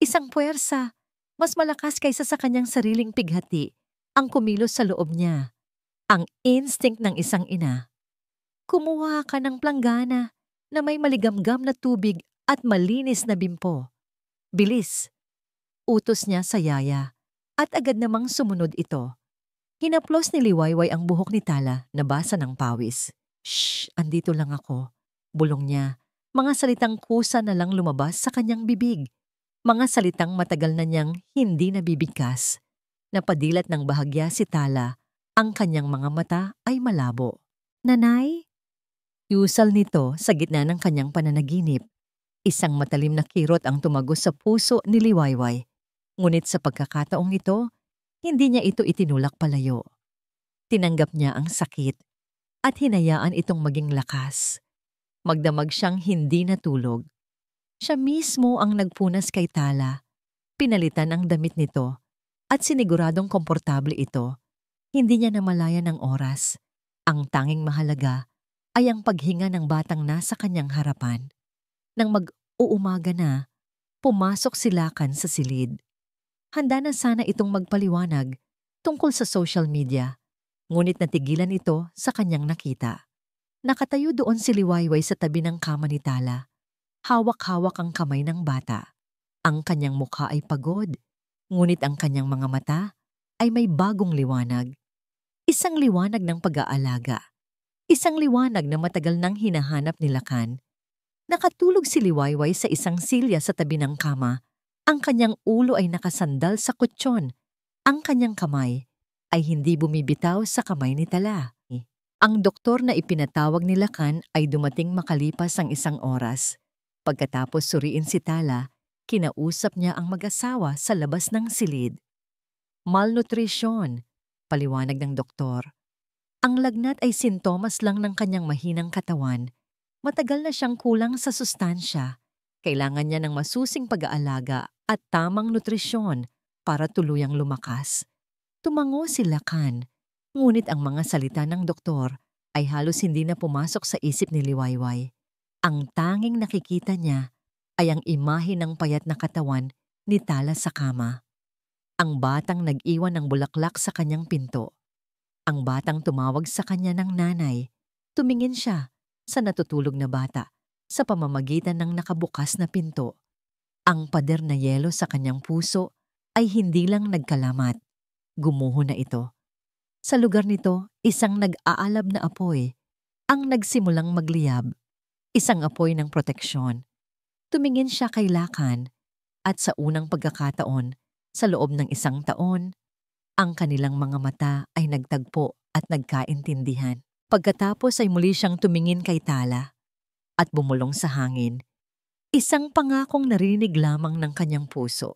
Isang puwersa, mas malakas kaysa sa kanyang sariling pighati, ang kumilos sa loob niya. Ang instinct ng isang ina. Kumuha ka ng planggana na may maligamgam na tubig at malinis na bimpo. Bilis! Utos niya sa yaya at agad namang sumunod ito. Hinaplos ni Liwayway ang buhok ni Tala na basa ng pawis. Shh! Andito lang ako. Bulong niya. Mga salitang kusa na lang lumabas sa kanyang bibig. Mga salitang matagal na niyang hindi nabibigkas. Napadilat ng bahagya si Tala. Ang kanyang mga mata ay malabo. Nanay? Yusal nito sa gitna ng kanyang pananaginip. Isang matalim na kirot ang tumagos sa puso ni Liwayway. Ngunit sa pagkakataong ito, hindi niya ito itinulak palayo. Tinanggap niya ang sakit at hinayaan itong maging lakas. Magdamag siyang hindi natulog. Siya mismo ang nagpunas kay Tala. Pinalitan ang damit nito at siniguradong komportable ito. Hindi niya namalayan ng oras. Ang tanging mahalaga ay ang paghinga ng batang nasa kanyang harapan. Nang mag-uumaga na, pumasok si Lakan sa silid. Handa na sana itong magpaliwanag tungkol sa social media, ngunit natigilan ito sa kanyang nakita. Nakatayo doon si Liwayway sa tabi ng kama ni Tala. Hawak-hawak ang kamay ng bata. Ang kanyang mukha ay pagod, ngunit ang kanyang mga mata ay may bagong liwanag. Isang liwanag ng pag-aalaga. Isang liwanag na matagal nang hinahanap ni Lakan. Nakatulog si Liwayway sa isang silya sa tabi ng kama. Ang kanyang ulo ay nakasandal sa kutsyon. Ang kanyang kamay ay hindi bumibitaw sa kamay ni Tala. Ang doktor na ipinatawag ni Lakan ay dumating makalipas ang 1 oras. Pagkatapos suriin si Tala, kinausap niya ang mag-asawa sa labas ng silid. Malnutrition, paliwanag ng doktor. Ang lagnat ay sintomas lang ng kanyang mahinang katawan. Matagal na siyang kulang sa sustansya. Kailangan niya ng masusing pag-aalaga at tamang nutrisyon para tuluyang lumakas. Tumango si Lakan, ngunit ang mga salita ng doktor ay halos hindi na pumasok sa isip ni Liwayway. Ang tanging nakikita niya ay ang imahe ng payat na katawan ni Tala sa kama. Ang batang nag-iwan ng bulaklak sa kanyang pinto. Ang batang tumawag sa kanya ng nanay. Tumingin siya sa natutulog na bata sa pamamagitan ng nakabukas na pinto. Ang pader na yelo sa kanyang puso ay hindi lang nagkalamat. Gumuho na ito. Sa lugar nito, isang nag-aalab na apoy ang nagsimulang magliyab. Isang apoy ng proteksyon. Tumingin siya kay Lakan at sa unang pagkakataon, sa loob ng 1 taon, ang kanilang mga mata ay nagtagpo at nagkaintindihan. Pagkatapos ay muli siyang tumingin kay Tala at bumulong sa hangin. Isang pangakong narinig lamang ng kanyang puso.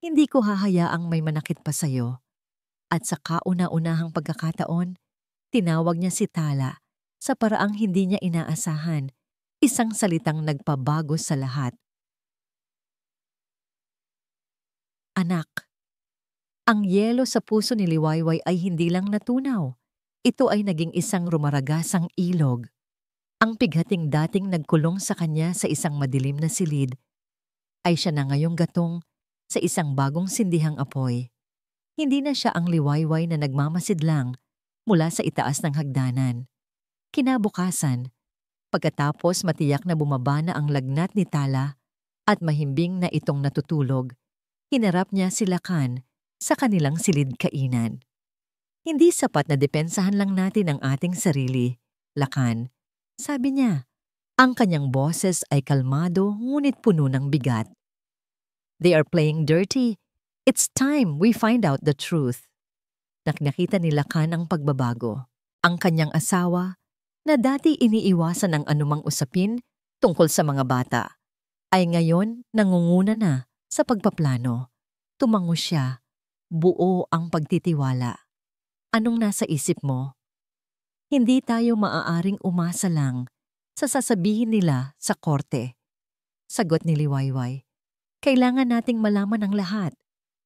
Hindi ko hahayaang may manakit pa sa'yo. At sa kauna-unahang pagkakataon, tinawag niya si Tala sa paraang hindi niya inaasahan. Isang salitang nagpabago sa lahat. Anak. Ang yelo sa puso ni Liwayway ay hindi lang natunaw. Ito ay naging isang rumaragasang ilog. Ang pighating dating nagkulong sa kanya sa isang madilim na silid ay siya na ngayong gatong sa isang bagong sindihang apoy. Hindi na siya ang Liwayway na nagmamasid lang mula sa itaas ng hagdanan. Kinabukasan, pagkatapos matiyak na bumaba na ang lagnat ni Tala at mahimbing na itong natutulog, hinarap niya si Lakan sa kanilang silid kainan. Hindi sapat na depensahan lang natin ang ating sarili, Lakan. Sabi niya, ang kanyang boses ay kalmado ngunit puno ng bigat. They are playing dirty. It's time we find out the truth. Nakita ni Lakan ang pagbabago. Ang kanyang asawa, na dati iniiwasan ang anumang usapin tungkol sa mga bata, ay ngayon nangunguna na sa pagpaplano. Tumango siya. buo ang pagtitiwala. Anong nasa isip mo? Hindi tayo maaaring umasa lang sa sasabihin nila sa korte. Sagot ni Liwayway. Kailangan nating malaman ang lahat.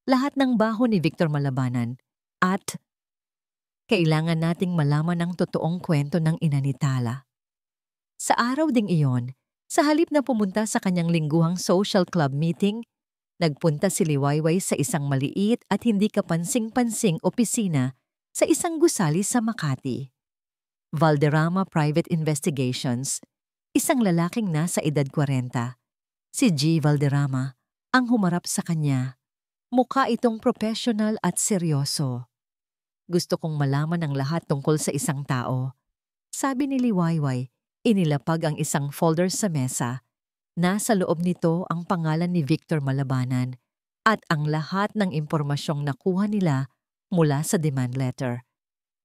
Lahat ng baho ni Victor Malabanan. At kailangan nating malaman ang totoong kwento ng ina ni Tala. Sa araw ding iyon, sa halip na pumunta sa kanyang lingguhang social club meeting, nagpunta si Liwayway sa isang maliit at hindi kapansing-pansing opisina sa isang gusali sa Makati. Valderrama Private Investigations, isang lalaking nasa edad 40, si G. Valderrama, ang humarap sa kanya. Mukha itong professional at seryoso. Gusto kong malaman ang lahat tungkol sa isang tao. Sabi ni Liwayway, inilapag ang isang folder sa mesa. Nasa loob nito ang pangalan ni Victor Malabanan at ang lahat ng impormasyong nakuha nila mula sa demand letter.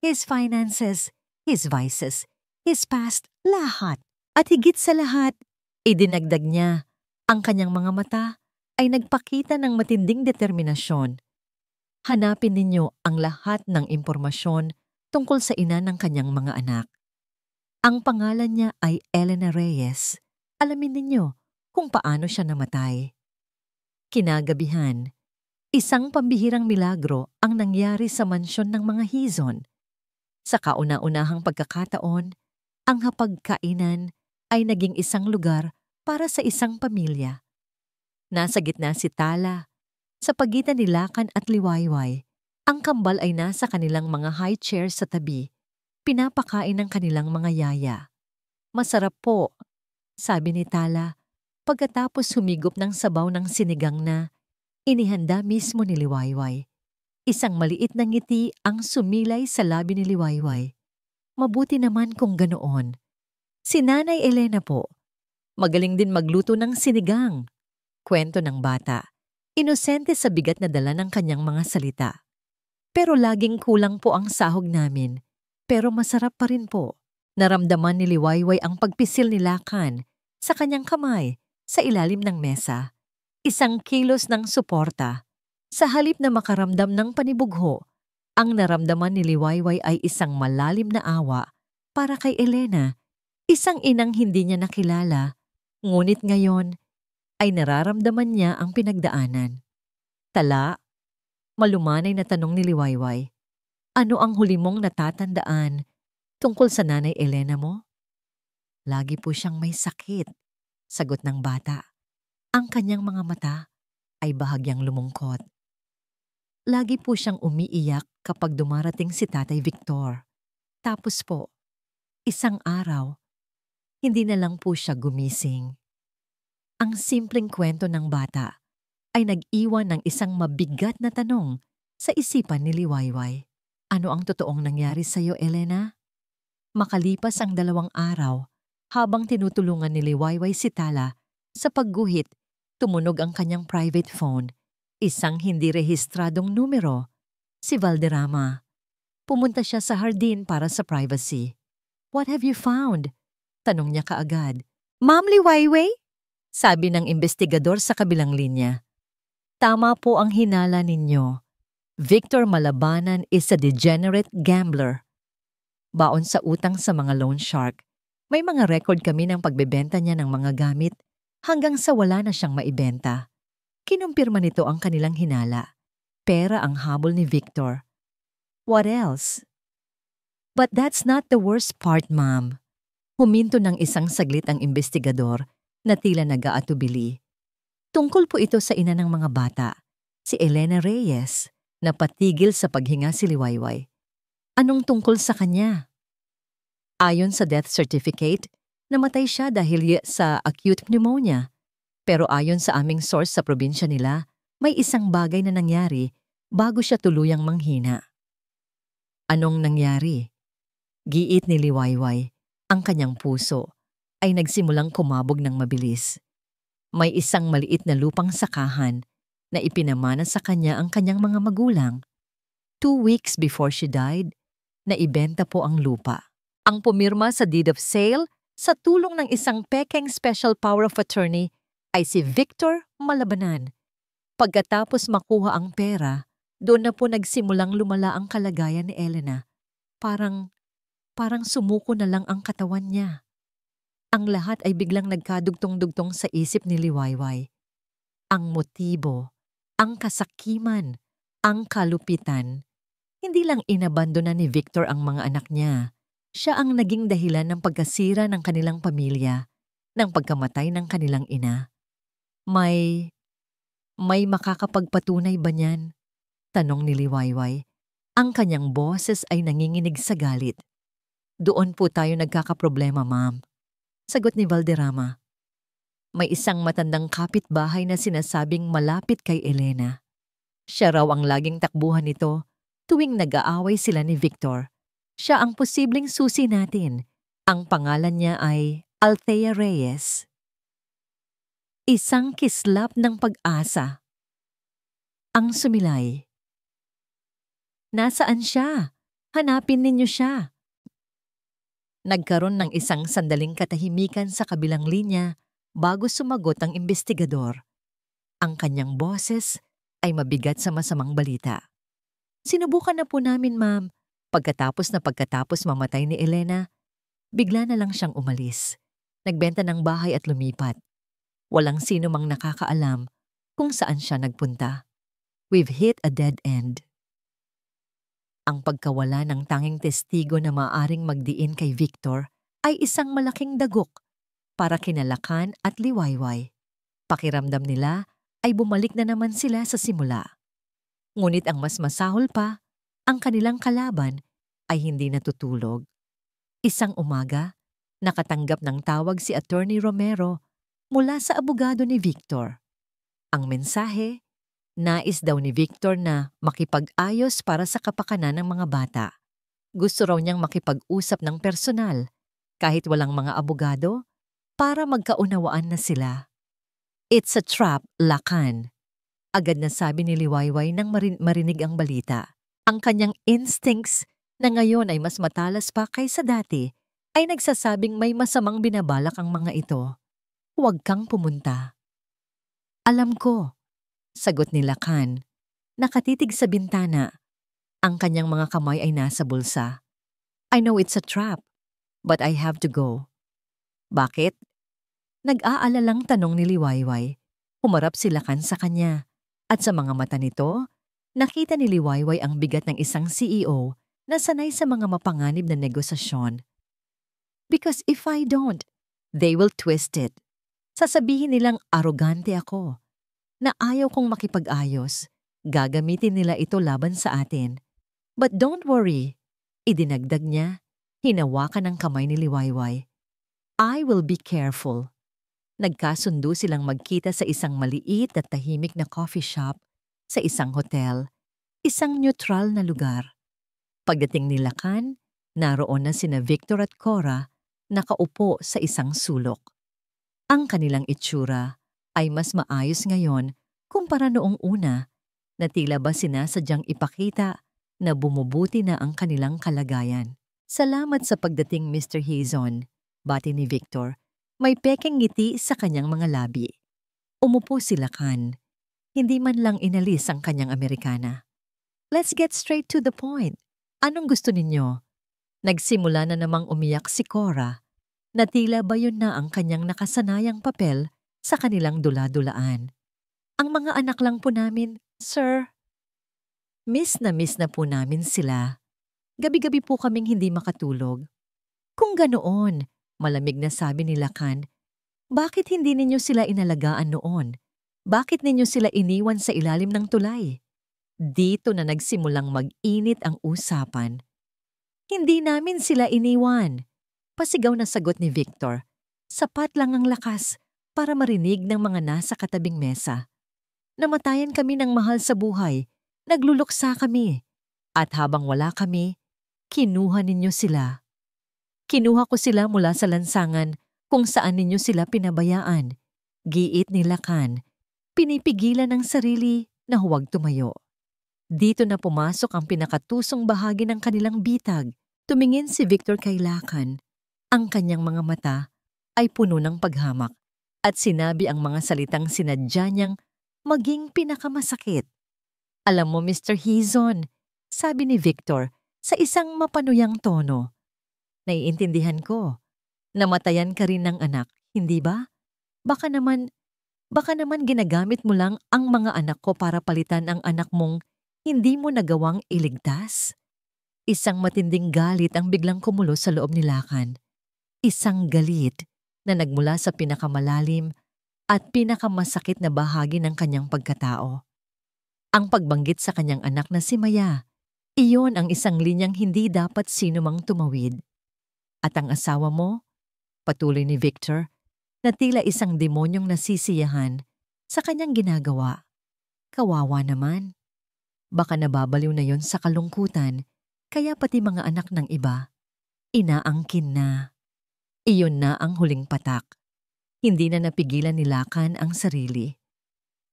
His finances, his vices, his past, lahat. At higit sa lahat, idinagdag niya, ang kanyang mga mata ay nagpakita ng matinding determinasyon. Hanapin ninyo ang lahat ng impormasyon tungkol sa ina ng kanyang mga anak. Ang pangalan niya ay Elena Reyes. Alamin ninyo kung paano siya namatay. Kinagabihan, isang pambihirang milagro ang nangyari sa mansyon ng mga Hizon. Sa kauna-unahang pagkakataon, ang hapagkainan ay naging isang lugar para sa isang pamilya. Nasa gitna si Tala. Sa pagitan ni Lakan at Liwayway, ang kambal ay nasa kanilang mga high chairs sa tabi, pinapakain ng kanilang mga yaya. Masarap po, sabi ni Tala, pagkatapos humigop ng sabaw ng sinigang na inihanda mismo ni Liwayway. Isang maliit na ngiti ang sumilay sa labi ni Liwayway. Mabuti naman kung ganoon. Si Nanay Elena po, magaling din magluto ng sinigang. Kwento ng bata, inosente sa bigat na dala ng kanyang mga salita. Pero laging kulang po ang sahog namin, pero masarap pa rin po. Naramdaman ni Liwayway ang pagpisil ni Lakan sa kanyang kamay sa ilalim ng mesa. Isang kilos ng suporta. Sa halip na makaramdam ng panibugho, ang naramdaman ni Liwayway ay isang malalim na awa para kay Elena, isang inang hindi niya nakilala, ngunit ngayon ay nararamdaman niya ang pinagdaanan. Tala, malumanay na tanong ni Liwayway, ano ang huli mong natatandaan tungkol sa Nanay Elena mo? Lagi po siyang may sakit, sagot ng bata. Ang kanyang mga mata ay bahagyang lumungkot. Lagi po siyang umiiyak kapag dumarating si Tatay Victor. Tapos po, isang araw, hindi na lang po siya gumising. Ang simpleng kwento ng bata ay nag-iwan ng isang mabigat na tanong sa isipan ni Liwayway. Ano ang totoong nangyari sa iyo, Elena? Makalipas ang 2 araw, habang tinutulungan ni Liwayway si Tala sa pagguhit, tumunog ang kanyang private phone. Isang hindi rehistradong numero, si Valderrama. Pumunta siya sa hardin para sa privacy. What have you found? Tanong niya kaagad. Ma'am Liwayway? Sabi ng investigador sa kabilang linya. Tama po ang hinala ninyo. Victor Malabanan is a degenerate gambler. Baon sa utang sa mga loan shark. May mga record kami ng pagbebenta niya ng mga gamit hanggang sa wala na siyang maibenta. Kinumpirma nito ang kanilang hinala. Pera ang habol ni Victor. What else? But that's not the worst part, ma'am. Huminto ng isang saglit ang investigador na tila nag-aatubili. Tungkol po ito sa ina ng mga bata, si Elena Reyes, na patigil sa paghinga si Liwayway. Anong tungkol sa kanya? Ayon sa death certificate, namatay siya dahil sa acute pneumonia. Pero ayon sa aming source sa probinsya nila, may isang bagay na nangyari bago siya tuluyang manghina. Anong nangyari? Giit ni Liwayway, ang kanyang puso ay nagsimulang kumabog ng mabilis. May isang maliit na lupang sakahan na ipinamana sa kanya ang kanyang mga magulang. 2 weeks before she died, naibenta po ang lupa. Ang pumirma sa deed of sale sa tulong ng isang pekeng special power of attorney ay si Victor Malabanan. Pagkatapos makuha ang pera, Doon na po nagsimulang lumala ang kalagayan ni Elena. Parang sumuko na lang ang katawan niya. Ang lahat ay biglang nagkadugtong-dugtong sa isip ni Liwayway. Ang motibo, ang kasakiman, ang kalupitan. Hindi lang inabandona ni Victor ang mga anak niya. Siya ang naging dahilan ng pagkasira ng kanilang pamilya, ng pagkamatay ng kanilang ina. May makakapagpatunay ba niyan? Tanong ni Liwayway. Ang kanyang boses ay nanginginig sa galit. Doon po tayo nagkakaproblema, ma'am. Sagot ni Valderrama. May isang matandang kapitbahay na sinasabing malapit kay Elena. Siya raw ang laging takbuhan nito tuwing nag-aaway sila ni Victor. Siya ang posibleng susi natin. Ang pangalan niya ay Althea Reyes. Isang kislap ng pag-asa. Ang sumilay. Nasaan siya? Hanapin ninyo siya. Nagkaroon ng isang sandaling katahimikan sa kabilang linya bago sumagot ang investigador. Ang kanyang boses ay mabigat sa masamang balita. Sinubukan na po namin, ma'am. Pagkatapos mamatay ni Elena, bigla na lang siyang umalis. Nagbenta ng bahay at lumipat. Walang sino mang nakakaalam kung saan siya nagpunta. We've hit a dead end. Ang pagkawala ng tanging testigo na maaaring magdiin kay Victor ay isang malaking dagok para kina Lacan at Liwayway. Pakiramdam nila ay bumalik na naman sila sa simula. Ngunit ang mas masahol pa, ang kanilang kalaban ay hindi natutulog. Isang umaga, nakatanggap ng tawag si Attorney Romero mula sa abogado ni Victor. Ang mensahe, nais daw ni Victor na makipag-ayos para sa kapakanan ng mga bata. Gusto raw niyang makipag-usap ng personal, kahit walang mga abogado, para magkaunawaan na sila. It's a trap, Lacan. Agad na sabi ni Liwayway nang marinig ang balita. Ang kanyang instincts na ngayon ay mas matalas pa kaysa dati ay nagsasabing may masamang binabalak ang mga ito. Huwag kang pumunta. Alam ko, sagot ni Lacan. Nakatitig sa bintana. Ang kanyang mga kamay ay nasa bulsa. I know it's a trap, but I have to go. Bakit? Nag-aalalang tanong ni Liwayway. Humarap si Lacan sa kanya. At sa mga mata nito, nakita ni Liwayway ang bigat ng isang CEO na sanay sa mga mapanganib na negosasyon. Because if I don't, they will twist it. Sasabihin nilang arogante ako, na ayaw kong makipag-ayos. Gagamitin nila ito laban sa atin. But don't worry, idinagdag niya, hinawakan ang kamay ni Liwayway. I will be careful. Nagkasundo silang magkita sa isang maliit at tahimik na coffee shop sa isang hotel, isang neutral na lugar. Pagdating ni Lacan, naroon na sina Victor at Cora nakaupo sa isang sulok. Ang kanilang itsura ay mas maayos ngayon kumpara noong una na tila ba sinasadyang ipakita na bumubuti na ang kanilang kalagayan. Salamat sa pagdating, Mr. Hizon, bati ni Victor. May pekeng ngiti sa kanyang mga labi. Umupo si Lacan. Hindi man lang inalis ang kanyang Amerikana. Let's get straight to the point. Anong gusto ninyo? Nagsimula na namang umiyak si Cora na tila ba yun na ang kanyang nakasanayang papel sa kanilang dula-dulaan. Ang mga anak lang po namin, sir. Miss na po namin sila. Gabi-gabi po kaming hindi makatulog. Kung ganoon, malamig na sabi ni Lacan, bakit hindi ninyo sila inalagaan noon? Bakit ninyo sila iniwan sa ilalim ng tulay? Dito na nagsimulang mag-init ang usapan. Hindi namin sila iniwan. Pasigaw na sagot ni Victor. Sapat lang ang lakas para marinig ng mga nasa katabing mesa. Namatayan kami ng mahal sa buhay. Nagluluksa kami. At habang wala kami, kinuha ninyo sila. Kinuha ko sila mula sa lansangan kung saan ninyo sila pinabayaan. Giit ni Lacan. Pinipigilan ng sarili na huwag tumayo. Dito na pumasok ang pinakatusong bahagi ng kanilang bitag. Tumingin si Victor kay Lacan. Ang kanyang mga mata ay puno ng paghamak at sinabi ang mga salitang sinadya niyang maging pinakamasakit. Alam mo, Mr. Hizon, sabi ni Victor sa isang mapanuyang tono. Naiintindihan ko. Namatayan ka rin ng anak, hindi ba? Baka naman ginagamit mo lang ang mga anak ko para palitan ang anak mong hindi mo nagawang iligtas. Isang matinding galit ang biglang kumulo sa loob ni Lakan. Isang galit na nagmula sa pinakamalalim at pinakamasakit na bahagi ng kanyang pagkatao. Ang pagbanggit sa kanyang anak na si Maya, iyon ang isang linyang hindi dapat sino mang tumawid. At ang asawa mo, patuloy ni Victor, na tila isang demonyong nasisiyahan sa kanyang ginagawa. Kawawa naman. Baka nababaliw na yon sa kalungkutan, kaya pati mga anak ng iba, inaangkin na. Iyon na ang huling patak. Hindi na napigilan ni Lakan ang sarili.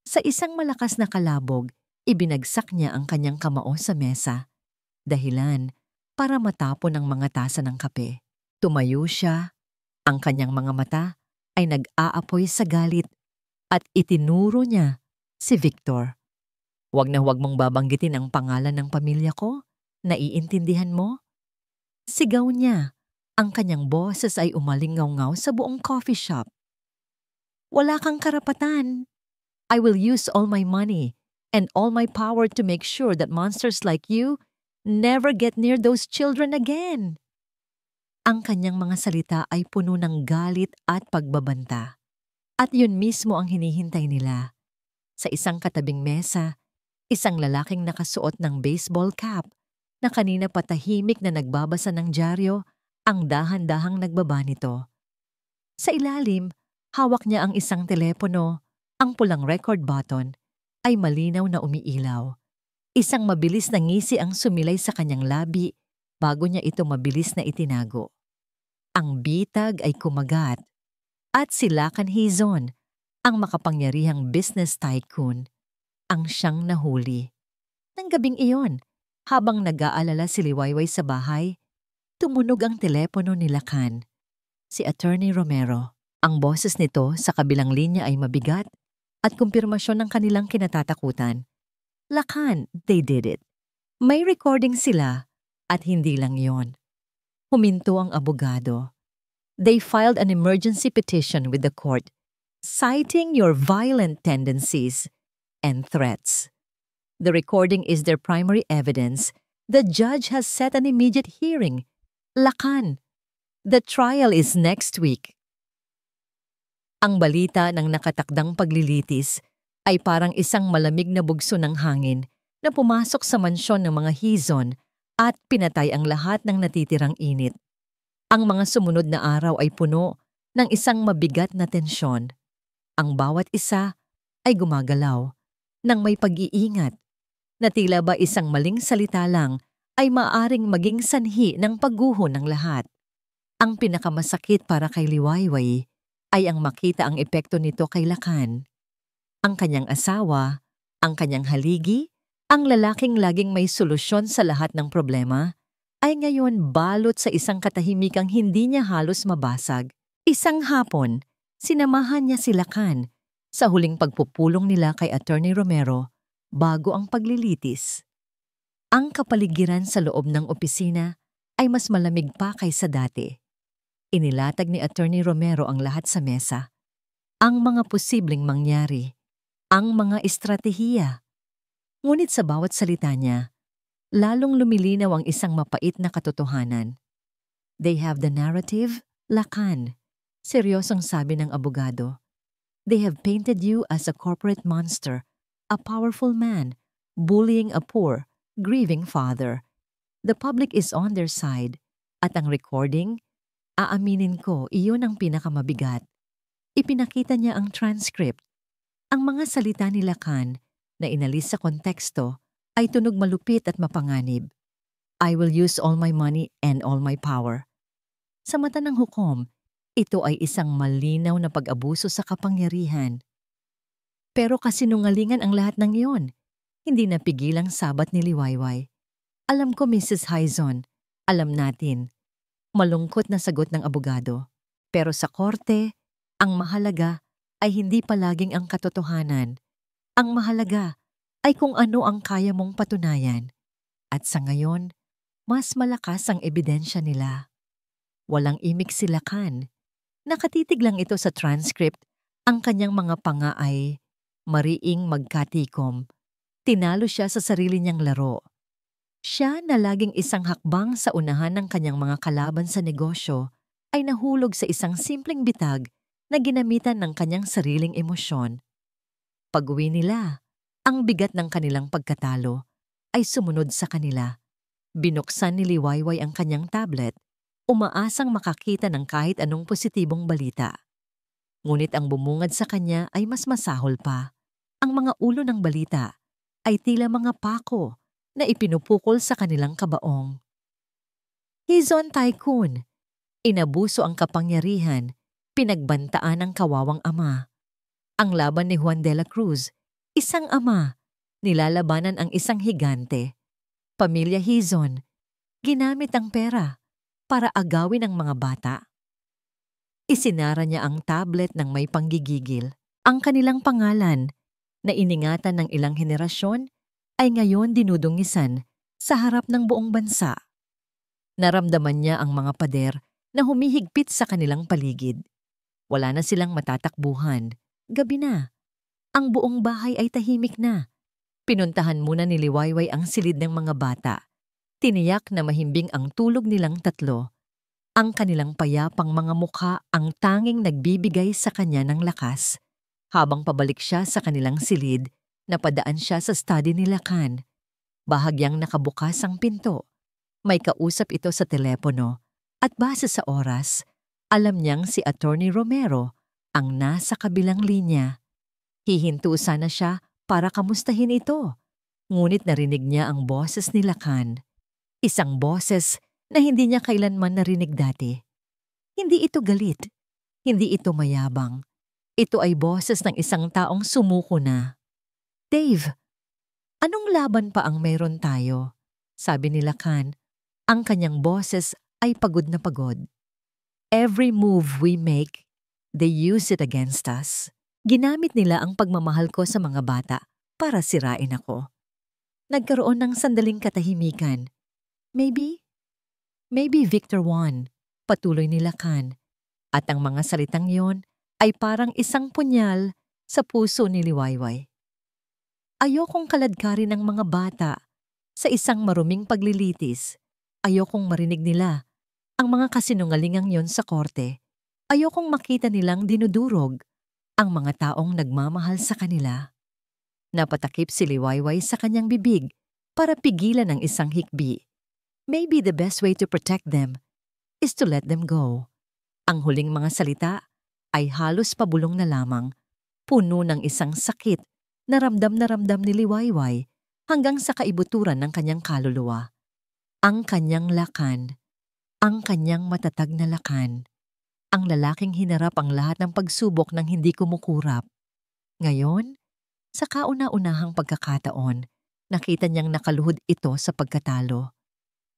Sa isang malakas na kalabog, ibinagsak niya ang kanyang kamao sa mesa. Dahilan para matapon ang mga tasa ng kape. Tumayo siya. Ang kanyang mga mata ay nag-aapoy sa galit at itinuro niya si Victor. Huwag na huwag mong babanggitin ang pangalan ng pamilya ko. Naiintindihan mo? Sigaw niya. Ang kanyang boses ay umalingaw-ngaw sa buong coffee shop. Wala kang karapatan. I will use all my money and all my power to make sure that monsters like you never get near those children again. Ang kanyang mga salita ay puno ng galit at pagbabanta. At yun mismo ang hinihintay nila. Sa isang katabing mesa, isang lalaking nakasuot ng baseball cap na kanina patahimik na nagbabasa ng dyaryo ang dahan-dahang nagbaba nito. Sa ilalim, hawak niya ang isang telepono. Ang pulang record button ay malinaw na umiilaw. Isang mabilis na ngisi ang sumilay sa kanyang labi bago niya ito mabilis na itinago. Ang bitag ay kumagat at si Lakan Hizon, ang makapangyarihang business tycoon, ang siyang nahuli. Nang gabing iyon, habang nag-aalala si Liwayway sa bahay, tumunog ang telepono ni Lakan. Si Attorney Romero. Ang boses nito sa kabilang linya ay mabigat at kumpirmasyon ng kanilang kinatatakutan. Lakan, they did it. May recording sila at hindi lang yon. Huminto ang abogado. They filed an emergency petition with the court, citing your violent tendencies and threats. The recording is their primary evidence. The judge has set an immediate hearing. Lakan, the trial is next week. Ang balita ng nakatakdang paglilitis ay parang isang malamig na bugso ng hangin na pumasok sa mansyon ng mga Hizon at pinatay ang lahat ng natitirang init. Ang mga sumunod na araw ay puno ng isang mabigat na tensyon. Ang bawat isa ay gumagalaw ng may pag-iingat na tila ba isang maling salita lang ay maaring maging sanhi ng pagguho ng lahat. Ang pinakamasakit para kay Liwayway ay ang makita ang epekto nito kay Lakan. Ang kanyang asawa, ang kanyang haligi, ang lalaking laging may solusyon sa lahat ng problema, ay ngayon balot sa isang katahimikang hindi niya halos mabasag. Isang hapon, sinamahan niya si Lakan sa huling pagpupulong nila kay Attorney Romero bago ang paglilitis. Ang kapaligiran sa loob ng opisina ay mas malamig pa kaysa dati. Inilatag ni Attorney Romero ang lahat sa mesa. Ang mga posibleng mangyari, ang mga estratehiya. Ngunit sa bawat salita niya, lalong lumilinaw ang isang mapait na katotohanan. They have the narrative, Lakan. Seryosong sabi ng abogado. They have painted you as a corporate monster, a powerful man, bullying a poor, grieving father. The public is on their side. At ang recording, aaminin ko, iyon ang pinakamabigat. Ipinakita niya ang transcript. Ang mga salita ni Lakan na inalis sa konteksto ay tunog malupit at mapanganib. I will use all my money and all my power. Sa mata ng hukom, ito ay isang malinaw na pag-abuso sa kapangyarihan. Pero kasinungalingan ang lahat ng iyon. Hindi napigilang sabat ni Liwayway. Alam ko, Mrs. Hizon, alam natin. Malungkot na sagot ng abogado. Pero sa korte, ang mahalaga ay hindi palaging ang katotohanan. Ang mahalaga ay kung ano ang kaya mong patunayan. At sa ngayon, mas malakas ang ebidensya nila. Walang imik si Lacan. Nakatitig lang ito sa transcript. Ang kanyang mga panga ay mariing magkatikom. Tinalo siya sa sarili niyang laro. Siya na laging isang hakbang sa unahan ng kanyang mga kalaban sa negosyo ay nahulog sa isang simpleng bitag na ginamitan ng kanyang sariling emosyon. Pag-uwi nila, ang bigat ng kanilang pagkatalo ay sumunod sa kanila. Binuksan ni Liwayway ang kanyang tablet, umaasang makakita ng kahit anong positibong balita. Ngunit ang bumungad sa kanya ay mas masahol pa. Ang mga ulo ng balita ay tila mga pako na ipinupukol sa kanilang kabaong. Hizon Tycoon, inabuso ang kapangyarihan, pinagbantaan ang kawawang ama. Ang laban ni Juan de la Cruz, isang ama, nilalabanan ang isang higante. Pamilya Hizon, ginamit ang pera para agawin ang mga bata. Isinara niya ang tablet ng may panggigigil. Ang kanilang pangalan, na iningatan ng ilang henerasyon, ay ngayon dinudungisan sa harap ng buong bansa. Naramdaman niya ang mga pader na humihigpit sa kanilang paligid. Wala na silang matatakbuhan. Gabi na. Ang buong bahay ay tahimik na. Pinuntahan muna ni Liwayway ang silid ng mga bata. Tiniyak na mahimbing ang tulog nilang tatlo. Ang kanilang payapang mga mukha ang tanging nagbibigay sa kanya ng lakas. Habang pabalik siya sa kanilang silid, napadaan siya sa study ni Lacan. Bahagyang nakabukas ang pinto. May kausap ito sa telepono at base sa oras, alam niyang si Attorney Romero ang nasa kabilang linya. Hihinto sana siya para kamustahin ito. Ngunit narinig niya ang boses ni Lacan. Isang boses na hindi niya kailanman narinig dati. Hindi ito galit. Hindi ito mayabang. Ito ay boses ng isang taong sumuko na. Dave, anong laban pa ang meron tayo? Sabi ni Lacan. Ang kanyang boses ay pagod na pagod. Every move we make, they use it against us. Ginamit nila ang pagmamahal ko sa mga bata para sirain ako. Nagkaroon ng sandaling katahimikan. Maybe Victor won, patuloy ni Lacan. At ang mga salitang yon ay parang isang punyal sa puso ni Liwayway. Ayokong kaladkarin ng mga bata sa isang maruming paglilitis. Ayokong marinig nila ang mga kasinungalingang yon sa korte. Ayokong makita nilang dinudurog ang mga taong nagmamahal sa kanila. Napatakip si Liwayway sa kanyang bibig para pigilan ang isang hikbi. Maybe the best way to protect them is to let them go. Ang huling mga salita ay halos pabulong na lamang, puno ng isang sakit na ramdam ni Liwayway hanggang sa kaibuturan ng kanyang kaluluwa. Ang kanyang Lacan, ang kanyang matatag na Lacan, ang lalaking hinarap ang lahat ng pagsubok ng hindi kumukurap. Ngayon, sa kauna-unahang pagkakataon, nakita niyang nakaluhod ito sa pagkatalo.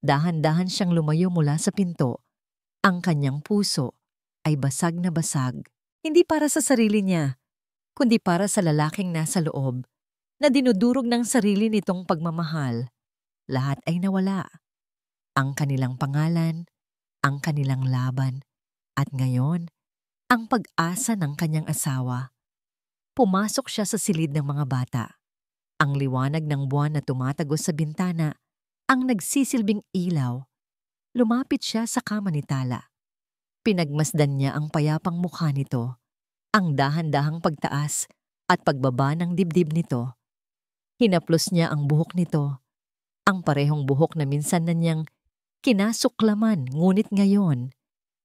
Dahan-dahan siyang lumayo mula sa pinto. Ang kanyang puso ay basag na basag. Hindi para sa sarili niya, kundi para sa lalaking nasa loob na dinudurog ng sarili nitong pagmamahal. Lahat ay nawala. Ang kanilang pangalan, ang kanilang laban, at ngayon, ang pag-asa ng kanyang asawa. Pumasok siya sa silid ng mga bata. Ang liwanag ng buwan na tumatagos sa bintana ang nagsisilbing ilaw. Lumapit siya sa kama ni Tala. Pinagmasdan niya ang payapang mukha nito, ang dahan-dahang pagtaas at pagbaba ng dibdib nito. Hinaplos niya ang buhok nito, ang parehong buhok na minsan na niyang kinasuklaman, ngunit ngayon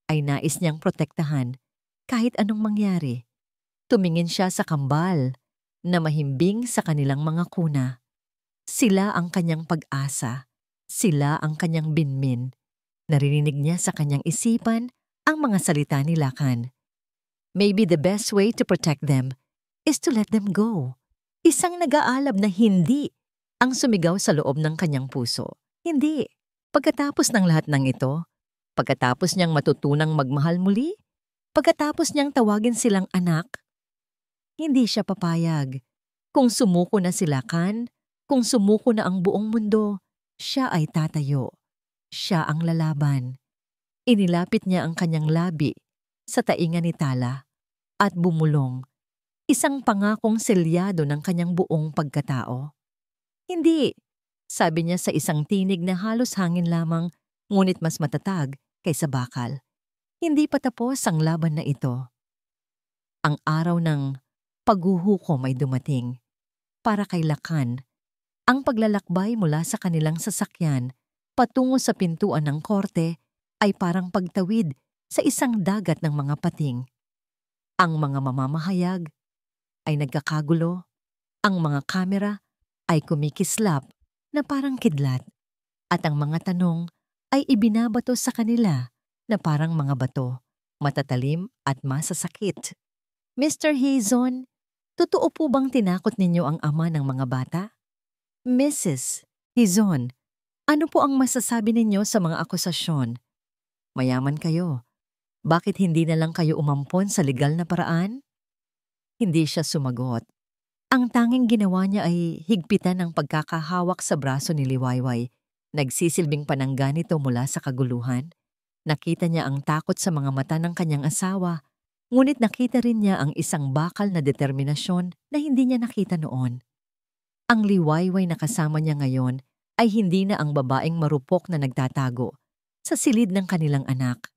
ay nais niyang protektahan kahit anong mangyari. Tumingin siya sa kambal na mahimbing sa kanilang mga kuna. Sila ang kanyang pag-asa. Sila ang kanyang binmin. Narinig niya sa kanyang isipan ang mga salita ni Lacan. Maybe the best way to protect them is to let them go. Isang nag-aalab na hindi ang sumigaw sa loob ng kanyang puso. Hindi. Pagkatapos ng lahat ng ito, pagkatapos niyang matutunang magmahal muli, pagkatapos niyang tawagin silang anak, hindi siya papayag. Kung sumuko na si Lacan, kung sumuko na ang buong mundo, siya ay tatayo. Siya ang lalaban. Inilapit niya ang kanyang labi sa tainga ni Tala at bumulong, isang pangakong selyado ng kanyang buong pagkatao. Hindi, sabi niya sa isang tinig na halos hangin lamang ngunit mas matatag kaysa bakal. Hindi pa tapos ang laban na ito. Ang araw ng paghuhukom ay dumating. Para kay Lacan, ang paglalakbay mula sa kanilang sasakyan patungo sa pintuan ng korte ay parang pagtawid sa isang dagat ng mga pating. Ang mga mamamahayag ay nagkakagulo, ang mga kamera ay kumikislap na parang kidlat, at ang mga tanong ay ibinabato sa kanila na parang mga bato, matatalim at masasakit. Mr. Hazon, totoo po bang tinakot ninyo ang ama ng mga bata? Mrs. Hazon, ano po ang masasabi ninyo sa mga akusasyon? Mayaman kayo. Bakit hindi na lang kayo umampon sa legal na paraan? Hindi siya sumagot. Ang tanging ginawa niya ay higpitan ang pagkakahawak sa braso ni Liwayway. Nagsisilbing panangga nito mula sa kaguluhan. Nakita niya ang takot sa mga mata ng kanyang asawa, ngunit nakita rin niya ang isang bakal na determinasyon na hindi niya nakita noon. Ang Liwayway na kasama niya ngayon ay hindi na ang babaeng marupok na nagtatago sa silid ng kanilang anak.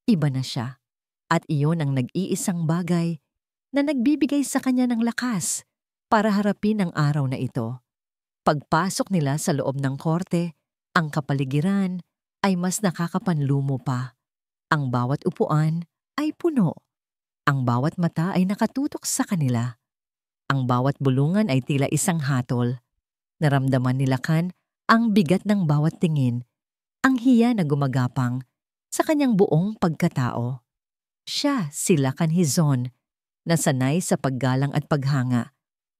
Iba na siya, at iyon ang nag-iisang bagay na nagbibigay sa kanya ng lakas para harapin ang araw na ito. Pagpasok nila sa loob ng korte, ang kapaligiran ay mas nakakapanlumo pa. Ang bawat upuan ay puno. Ang bawat mata ay nakatutok sa kanila. Ang bawat bulungan ay tila isang hatol. Naramdaman ni Lacan ang bigat ng bawat tingin, ang hiya na gumagapang sa kanyang buong pagkatao. Siya, si Lacan Hazon, na sanay sa paggalang at paghanga,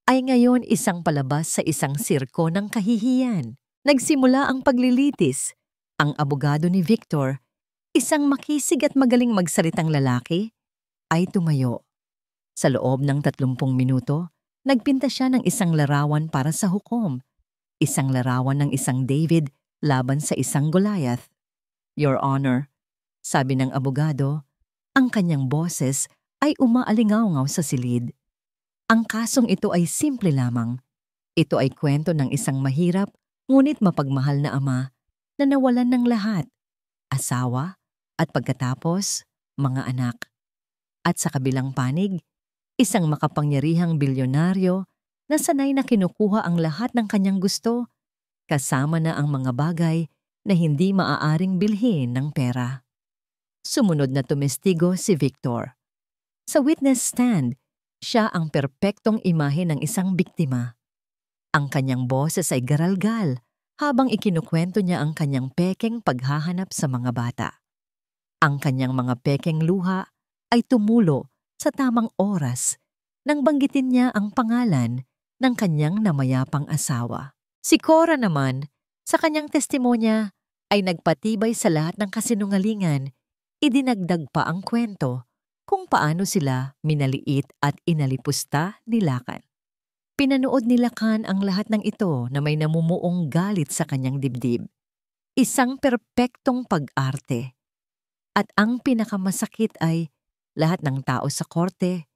ay ngayon isang palabas sa isang sirko ng kahihiyan. Nagsimula ang paglilitis. Ang abogado ni Victor, isang makisig at magaling magsalitang lalaki, ay tumayo. Sa loob ng 30 minuto, nagpinta siya ng isang larawan para sa hukom. Isang larawan ng isang David laban sa isang Goliath. Your Honor, sabi ng abogado, ang kanyang boses ay umaalingaw-ngaw sa silid. Ang kasong ito ay simple lamang. Ito ay kwento ng isang mahirap ngunit mapagmahal na ama na nawalan ng lahat, asawa at pagkatapos mga anak. At sa kabilang panig, isang makapangyarihang bilyonaryo na sanay na kinukuha ang lahat ng kanyang gusto, kasama na ang mga bagay na hindi maaaring bilhin ng pera. Sumunod na tumestigo si Victor. Sa witness stand, siya ang perpektong imahe ng isang biktima. Ang kanyang boses ay garalgal habang ikinukwento niya ang kanyang pekeng paghahanap sa mga bata. Ang kanyang mga pekeng luha ay tumulo sa tamang oras nang banggitin niya ang pangalan ng kanyang namayapang asawa. Si Cora naman, sa kanyang testimonya, ay nagpatibay sa lahat ng kasinungalingan. Idinagdag pa ang kwento kung paano sila minaliit at inalipusta ni Lacan. Pinanood ni Lacan ang lahat ng ito na may namumuong galit sa kanyang dibdib. Isang perpektong pag-arte. At ang pinakamasakit ay lahat ng tao sa korte,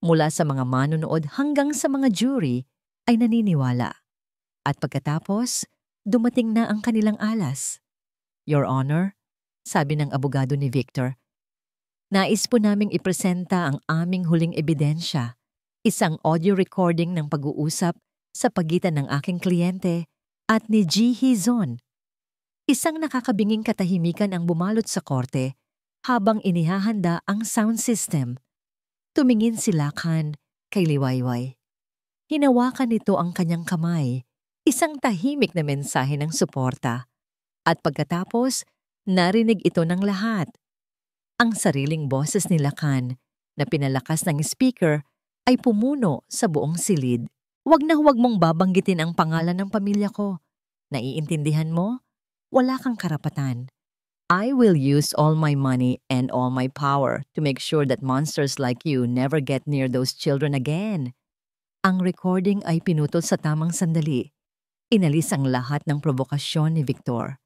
mula sa mga manonood hanggang sa mga jury, ay naniniwala. At pagkatapos, dumating na ang kanilang alas. Your Honor, sabi ng abogado ni Victor, nais po naming ipresenta ang aming huling ebidensya, isang audio recording ng pag-uusap sa pagitan ng aking kliyente at ni G. Hazon. Isang nakakabinging katahimikan ang bumalot sa korte habang inihahanda ang sound system. Tumingin si Lacan kay Liwayway. Hinawakan nito ang kanyang kamay, isang tahimik na mensahe ng suporta. At pagkatapos, narinig ito ng lahat. Ang sariling boses ni Lacan na pinalakas ng speaker ay pumuno sa buong silid. Huwag na huwag mong babanggitin ang pangalan ng pamilya ko. Naiintindihan mo? Wala kang karapatan. I will use all my money and all my power to make sure that monsters like you never get near those children again. Ang recording ay pinutol sa tamang sandali. Inalis ang lahat ng provokasyon ni Victor.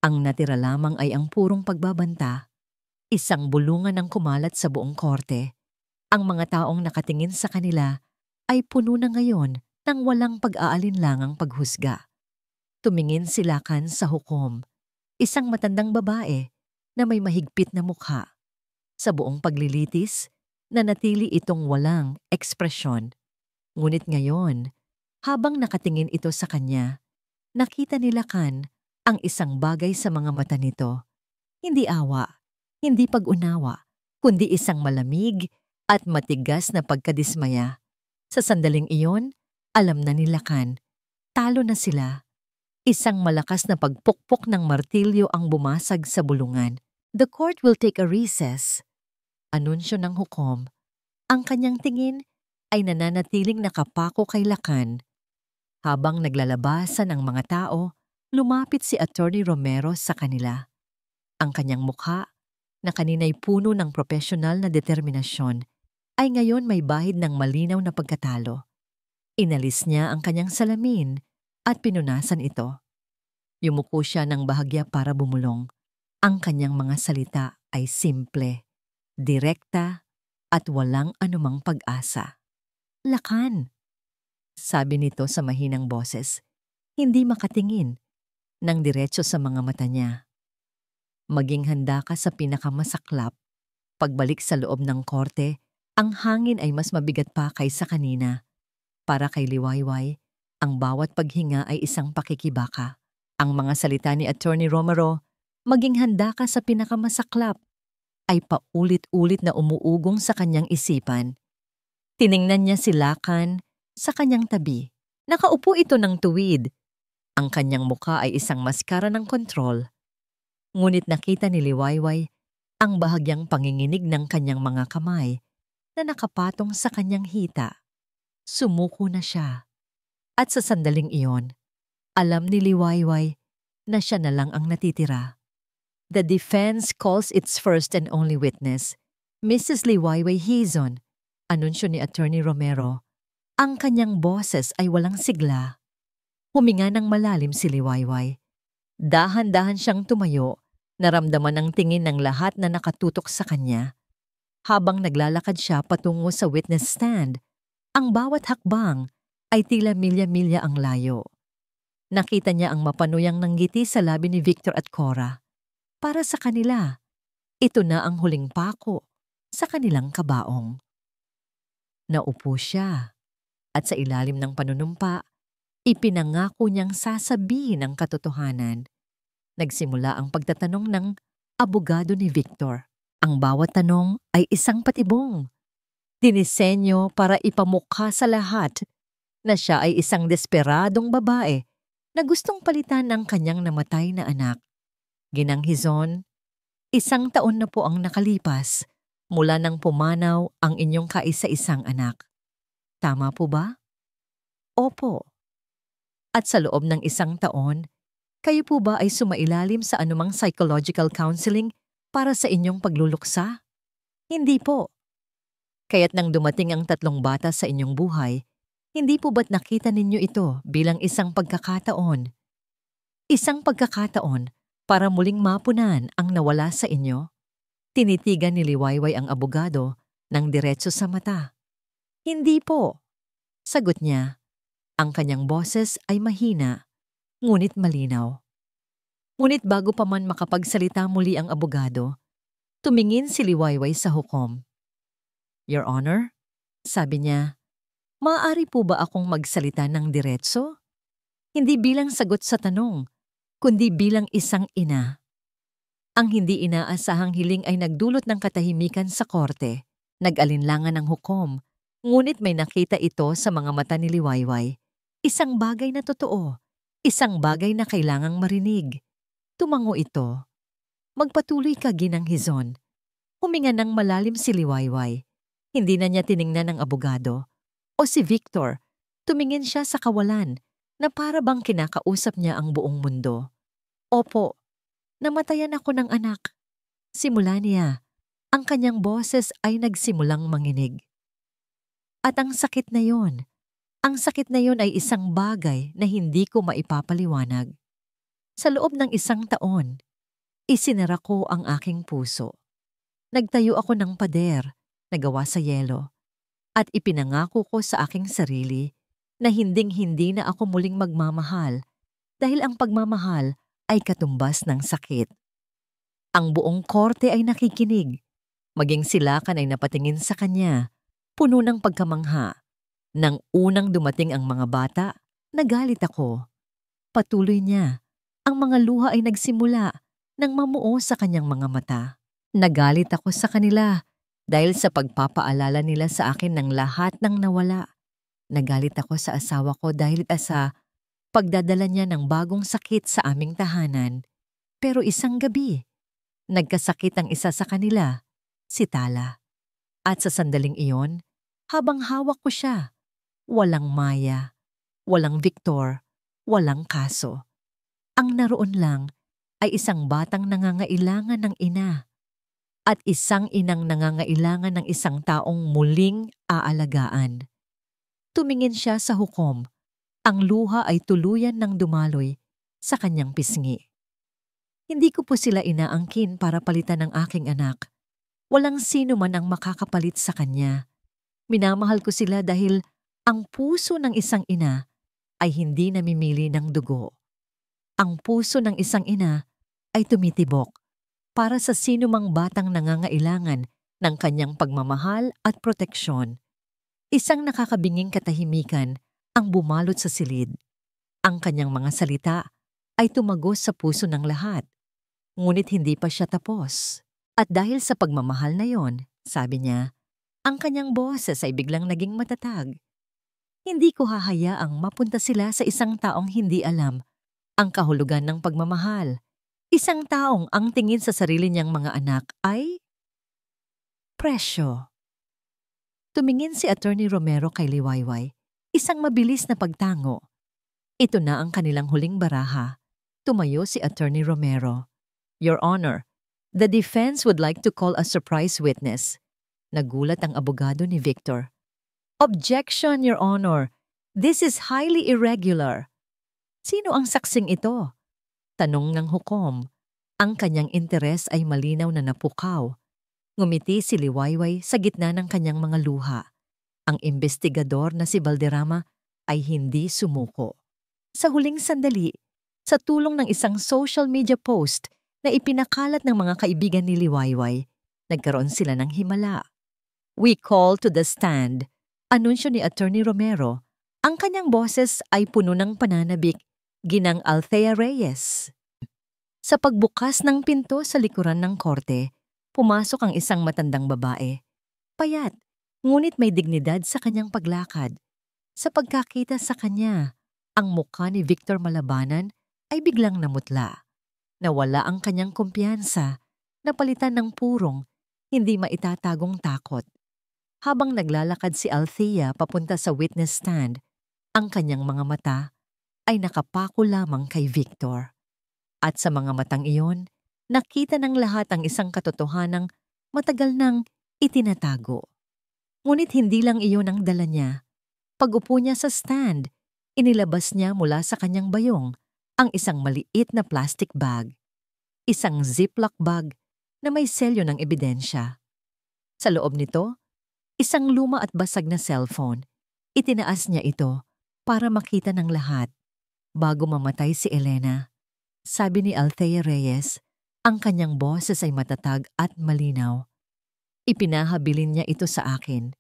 Ang natira lamang ay ang purong pagbabanta. Isang bulungan ang kumalat sa buong korte. Ang mga taong nakatingin sa kanila ay puno na ngayon ng walang pag-aalinlangang paghusga. Tumingin si Lakan sa hukom, isang matandang babae na may mahigpit na mukha. Sa buong paglilitis, nanatili itong walang ekspresyon. Ngunit ngayon, habang nakatingin ito sa kanya, nakita ni Lakan ang isang bagay sa mga mata nito. Hindi awa, hindi pag-unawa, kundi isang malamig at matigas na pagkadismaya. Sa sandaling iyon, alam na ni Lakan, talo na sila. Isang malakas na pagpukpok ng martilyo ang bumasag sa bulungan. The court will take a recess. Anunsyo ng hukom. Ang kanyang tingin ay nananatiling nakapako kay Lakan. Habang naglalabasan ang mga tao, lumapit si Attorney Romero sa kanila. Ang kanyang mukha, na kanina'y puno ng propesyonal na determinasyon, ay ngayon may bahid ng malinaw na pagkatalo. Inalis niya ang kanyang salamin at pinunasan ito. Yumuko siya ng bahagya para bumulong. Ang kanyang mga salita ay simple, direkta, at walang anumang pag-asa. Lakan, sabi nito sa mahinang boses, hindi makatingin ng diretso sa mga mata niya. Maging handa ka sa pinakamasaklap. Pagbalik sa loob ng korte, ang hangin ay mas mabigat pa kaysa kanina. Para kay Liwayway, ang bawat paghinga ay isang pakikibaka. Ang mga salita ni Attorney Romero, maging handa ka sa pinakamasaklap, ay paulit-ulit na umuugong sa kanyang isipan. Tiningnan niya si Lakan sa kanyang tabi. Nakaupo ito ng tuwid. Ang kanyang mukha ay isang maskara ng kontrol. Ngunit nakita ni Liwayway ang bahagyang panginginig ng kanyang mga kamay na nakapatong sa kanyang hita. Sumuko na siya. At sa sandaling iyon, alam ni Liwayway na siya na lang ang natitira. The defense calls its first and only witness, Mrs. Liwayway Hizon, anunsyo ni Attorney Romero. Ang kanyang boses ay walang sigla. Huminga ng malalim si Liwayway. Dahan-dahan siyang tumayo, naramdaman ang tingin ng lahat na nakatutok sa kanya. Habang naglalakad siya patungo sa witness stand, ang bawat hakbang ay tila milya-milya ang layo. Nakita niya ang mapanuyang nanggiti sa labi ni Victor at Cora. Para sa kanila, ito na ang huling pako sa kanilang kabaong. Naupo siya at sa ilalim ng panunumpa, ipinangako niyang sasabihin ang katotohanan. Nagsimula ang pagtatanong ng abogado ni Victor. Ang bawat tanong ay isang patibong. Dinisenyo para ipamukha sa lahat na siya ay isang desperadong babae na gustong palitan ng kanyang namatay na anak. Ginang Hizon, 1 taon na po ang nakalipas mula nang pumanaw ang inyong kaisa-isang anak. Tama po ba? Opo. At sa loob ng 1 taon, kayo po ba ay sumailalim sa anumang psychological counseling para sa inyong pagluluksa? Hindi po. Kaya't nang dumating ang 3 bata sa inyong buhay, hindi po ba't nakita ninyo ito bilang isang pagkakataon? Isang pagkakataon para muling mapunan ang nawala sa inyo? Tinitigan ni Liwayway ang abogado ng diretso sa mata. Hindi po. Sagot niya. Ang kanyang boses ay mahina, ngunit malinaw. Ngunit bago pa man makapagsalita muli ang abogado, tumingin si Liwayway sa hukom. Your Honor, sabi niya, maaari po ba akong magsalita ng diretso? Hindi bilang sagot sa tanong, kundi bilang isang ina. Ang hindi inaasahang hiling ay nagdulot ng katahimikan sa korte. Nag-alinlangan ng hukom, ngunit may nakita ito sa mga mata ni Liwayway. Isang bagay na totoo, isang bagay na kailangang marinig. Tumango ito. Magpatuloy ka, Ginang Hizon. Huminga ng malalim si Liwayway. Hindi na niya tiningnan ng abogado. O si Victor, tumingin siya sa kawalan na para bang kinakausap niya ang buong mundo. Opo, namatayan ako ng anak. Simula niya, ang kanyang boses ay nagsimulang manginig. At ang sakit na yon, Ang sakit na yon ay isang bagay na hindi ko maipapaliwanag. Sa loob ng 1 taon, isinara ko ang aking puso. Nagtayo ako ng pader na gawa sa yelo at ipinangako ko sa aking sarili na hinding-hindi na ako muling magmamahal dahil ang pagmamahal ay katumbas ng sakit. Ang buong korte ay nakikinig. Maging silakan ay napatingin sa kanya, puno ng pagkamangha. Nang unang dumating ang mga bata, nagalit ako. Patuloy niya. Ang mga luha ay nagsimula nang mamuo sa kanyang mga mata. Nagalit ako sa kanila dahil sa pagpapaalala nila sa akin ng lahat ng nawala. Nagalit ako sa asawa ko dahil sa pagdadala niya ng bagong sakit sa aming tahanan. Pero isang gabi, nagkasakit ang isa sa kanila, si Tala. At sa sandaling iyon, habang hawak ko siya, walang Maya, walang Victor, walang kaso. Ang naroon lang ay isang batang nangangailangan ng ina at isang inang nangangailangan ng isang taong muling aalagaan. Tumingin siya sa hukom. Ang luha ay tuluyan ng dumaloy sa kanyang pisngi. Hindi ko po sila inaangkin para palitan ng aking anak. Walang sino man ang makakapalit sa kanya. Minamahal ko sila dahil ang puso ng isang ina ay hindi namimili ng dugo. Ang puso ng isang ina ay tumitibok para sa sino mang batang nangangailangan ng kanyang pagmamahal at proteksyon. Isang nakakabinging katahimikan ang bumalot sa silid. Ang kanyang mga salita ay tumagos sa puso ng lahat. Ngunit hindi pa siya tapos. At dahil sa pagmamahal na yon, sabi niya, ang kanyang boses ay biglang naging matatag. Hindi ko hahayaang mapunta sila sa isang taong hindi alam ang kahulugan ng pagmamahal. Isang taong ang tingin sa sarili niyang mga anak ay presyo. Tumingin si Attorney Romero kay Liwayway, isang mabilis na pagtango. Ito na ang kanilang huling baraha. Tumayo si Attorney Romero. Your Honor, the defense would like to call a surprise witness. Nagulat ang abogado ni Victor. Objection, Your Honor. This is highly irregular. Sino ang saksing ito? Tanong ng hukom. Ang kanyang interes ay malinaw na napukaw. Ngumiti si Liwayway sa gitna ng kanyang mga luha. Ang investigador na si Valderrama ay hindi sumuko. Sa huling sandali, sa tulong ng isang social media post na ipinakalat ng mga kaibigan ni Liwayway, nagkaroon sila ng himala. We call to the stand, anunsyo ni Attorney Romero. Ang kanyang boses ay puno ng pananabik, Ginang Althea Reyes. Sa pagbukas ng pinto sa likuran ng korte, pumasok ang isang matandang babae. Payat, ngunit may dignidad sa kanyang paglakad. Sa pagkakita sa kanya, ang mukha ni Victor Malabanan ay biglang namutla. Nawala ang kanyang kumpiyansa, napalitan ng purong, hindi maitatagong takot. Habang naglalakad si Althea papunta sa witness stand, ang kanyang mga mata ay nakapako lamang kay Victor. At sa mga matang iyon, nakita ng lahat ang isang katotohanang matagal nang itinatago. Ngunit hindi lang iyon ang dala niya. Pag-upo niya sa stand, inilabas niya mula sa kanyang bayong ang isang maliit na plastic bag. Isang ziplock bag na may selyo ng ebidensya. Sa loob nito, isang luma at basag na cellphone. Itinaas niya ito para makita ng lahat. Bago mamatay si Elena, sabi ni Althea Reyes, ang kanyang boses ay matatag at malinaw. Ipinahabilin niya ito sa akin.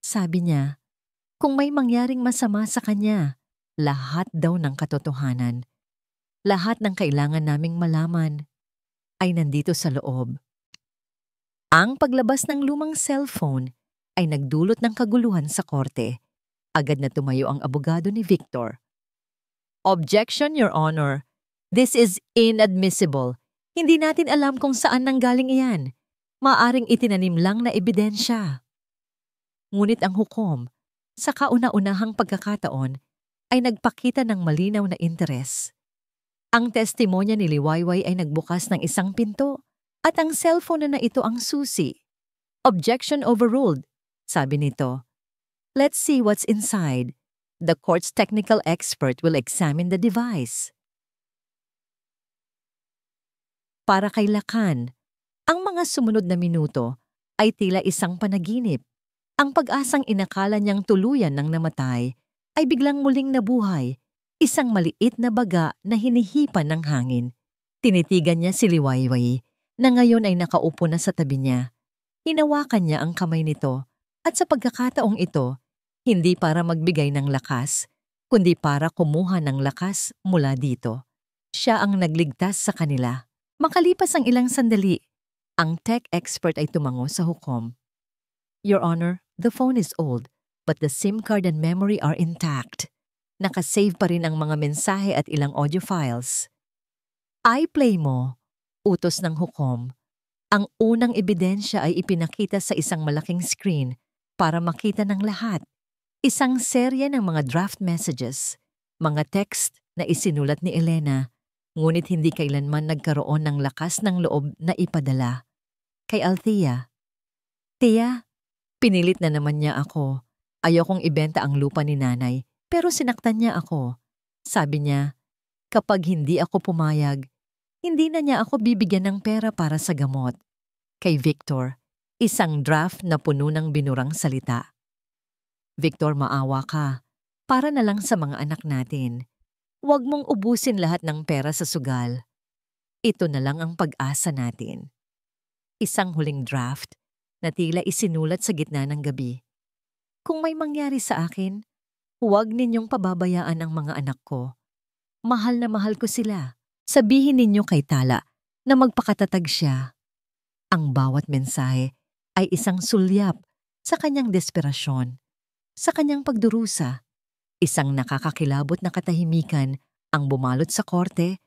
Sabi niya, kung may mangyaring masama sa kanya, lahat daw ng katotohanan, lahat ng kailangan naming malaman, ay nandito sa loob. Ang paglabas ng lumang cellphone ay nagdulot ng kaguluhan sa korte. Agad na tumayo ang abogado ni Victor. Objection, Your Honor. This is inadmissible. Hindi natin alam kung saan nanggaling iyan. Maaring itinanim lang na ebidensya. Ngunit ang hukom, sa kauna-unahang pagkakataon, ay nagpakita ng malinaw na interes. Ang testimonya ni Liwayway ay nagbukas ng isang pinto at ang cellphone na ito ang susi. Objection overruled, sabi nito. Let's see what's inside. The court's technical expert will examine the device. Para kay Lacan, ang mga sumunod na minuto ay tila isang panaginip. Ang pag-asang inakala niyang tuluyan ng namatay ay biglang muling nabuhay, isang maliit na baga na hinihipan ng hangin. Tinitigan niya si Liwayway na ngayon ay nakaupo na sa tabi niya. Hinawakan niya ang kamay nito at sa pagkakataong ito, hindi para magbigay ng lakas, kundi para kumuha ng lakas mula dito. Siya ang nagligtas sa kanila. Makalipas ang ilang sandali, ang tech expert ay tumango sa hukom. Your Honor, the phone is old, but the SIM card and memory are intact. Nakasave pa rin ang mga mensahe at ilang audio files. iPlay mo, utos ng hukom. Ang unang ebidensya ay ipinakita sa isang malaking screen para makita ng lahat. Isang serye ng mga draft messages, mga text na isinulat ni Elena, ngunit hindi kailanman nagkaroon ng lakas ng loob na ipadala. Kay Althea, Tia, pinilit na naman niya ako. Ayokong ibenta ang lupa ni nanay, pero sinaktan niya ako. Sabi niya, kapag hindi ako pumayag, hindi na niya ako bibigyan ng pera para sa gamot. Kay Victor, isang draft na puno ng binurang salita. Victor, maawa ka. Para na lang sa mga anak natin. Huwag mong ubusin lahat ng pera sa sugal. Ito na lang ang pag-asa natin. Isang huling draft na tila isinulat sa gitna ng gabi. Kung may mangyari sa akin, huwag ninyong pababayaan ang mga anak ko. Mahal na mahal ko sila. Sabihin ninyo kay Tala na magpakatatag siya. Ang bawat mensahe ay isang sulyap sa kanyang desperasyon, sa kanyang pagdurusa. Isang nakakakilabot na katahimikan ang bumalot sa korte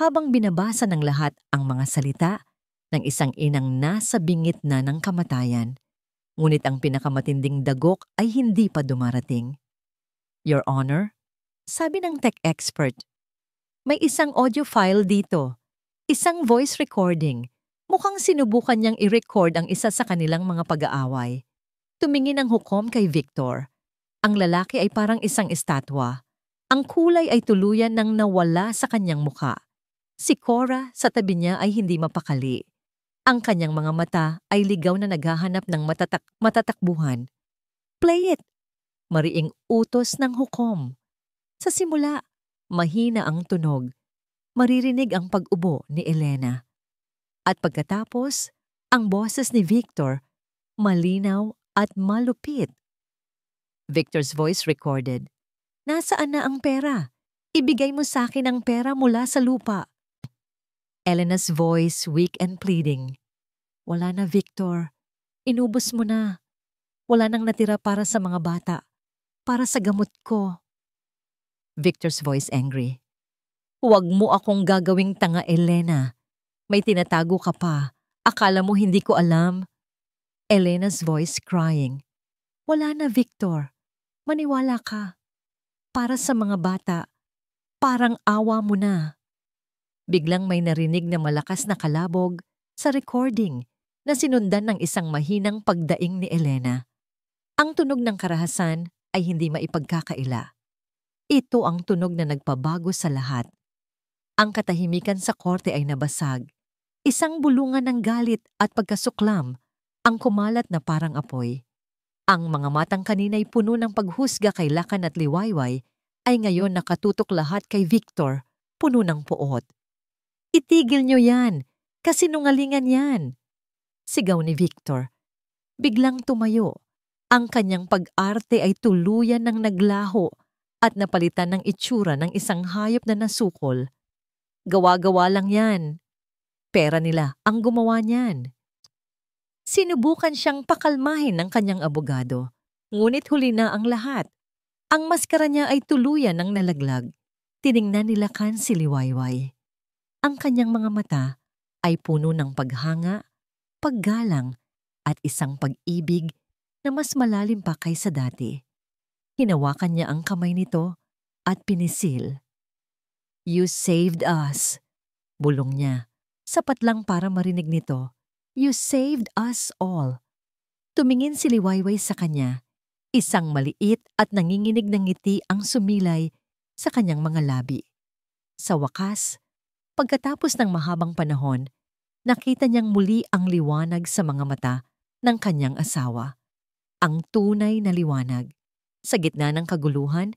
habang binabasa ng lahat ang mga salita ng isang inang nasa bingit na ng kamatayan. Ngunit ang pinakamatinding dagok ay hindi pa dumarating. Your Honor, sabi ng tech expert, may isang audio file dito, isang voice recording. Mukhang sinubukan niyang i-record ang isa sa kanilang mga pag-aaway. Tumingin ang hukom kay Victor. Ang lalaki ay parang isang estatwa. Ang kulay ay tuluyan nang nawala sa kanyang muka. Si Cora sa tabi niya ay hindi mapakali. Ang kanyang mga mata ay ligaw na naghahanap ng matatakbuhan. Play it! Mariing utos ng hukom. Sa simula, mahina ang tunog. Maririnig ang pag-ubo ni Elena. At pagkatapos, ang boses ni Victor, malinaw at malupit. Victor's voice recorded. Nasaan na ang pera? Ibigay mo sa akin ang pera mula sa lupa. Elena's voice weak and pleading. Wala na, Victor. Inubos mo na. Wala nang natira para sa mga bata. Para sa gamot ko. Victor's voice angry. Huwag mo akong gagawing tanga, Elena. May tinatago ka pa. Akala mo hindi ko alam? Elena's voice crying. Wala na, Victor. Maniwala ka. Para sa mga bata, parang awa mo na. Biglang may narinig na malakas na kalabog sa recording na sinundan ng isang mahinang pagdaing ni Elena. Ang tunog ng karahasan ay hindi maipagkakaila. Ito ang tunog na nagpabago sa lahat. Ang katahimikan sa korte ay nabasag. Isang bulungan ng galit at pagkasuklam ang kumalat na parang apoy. Ang mga matang kanina'y puno ng paghusga kay Lacan at Liwayway ay ngayon nakatutok lahat kay Victor, puno ng puot. Itigil niyo yan, kasinungalingan yan. Sigaw ni Victor. Biglang tumayo. Ang kanyang pag-arte ay tuluyan ng naglaho at napalitan ng itsura ng isang hayop na nasukol. Gawa-gawa lang yan. Pera nila ang gumawa niyan. Sinubukan siyang pakalmahin ng kanyang abogado, ngunit huli na ang lahat. Ang maskara niya ay tuluyan ng nalaglag. Tiningnan ni Lacan si Liwayway. Ang kanyang mga mata ay puno ng paghanga, paggalang, at isang pag-ibig na mas malalim pa kaysa dati. Hinawakan niya ang kamay nito at pinisil. You saved us, bulong niya. Sapat lang para marinig nito. You saved us all. Tumingin si Liwayway sa kanya. Isang maliit at nanginginig na ngiti ang sumilay sa kanyang mga labi. Sa wakas, pagkatapos ng mahabang panahon, nakita niyang muli ang liwanag sa mga mata ng kanyang asawa. Ang tunay na liwanag. Sa gitna ng kaguluhan,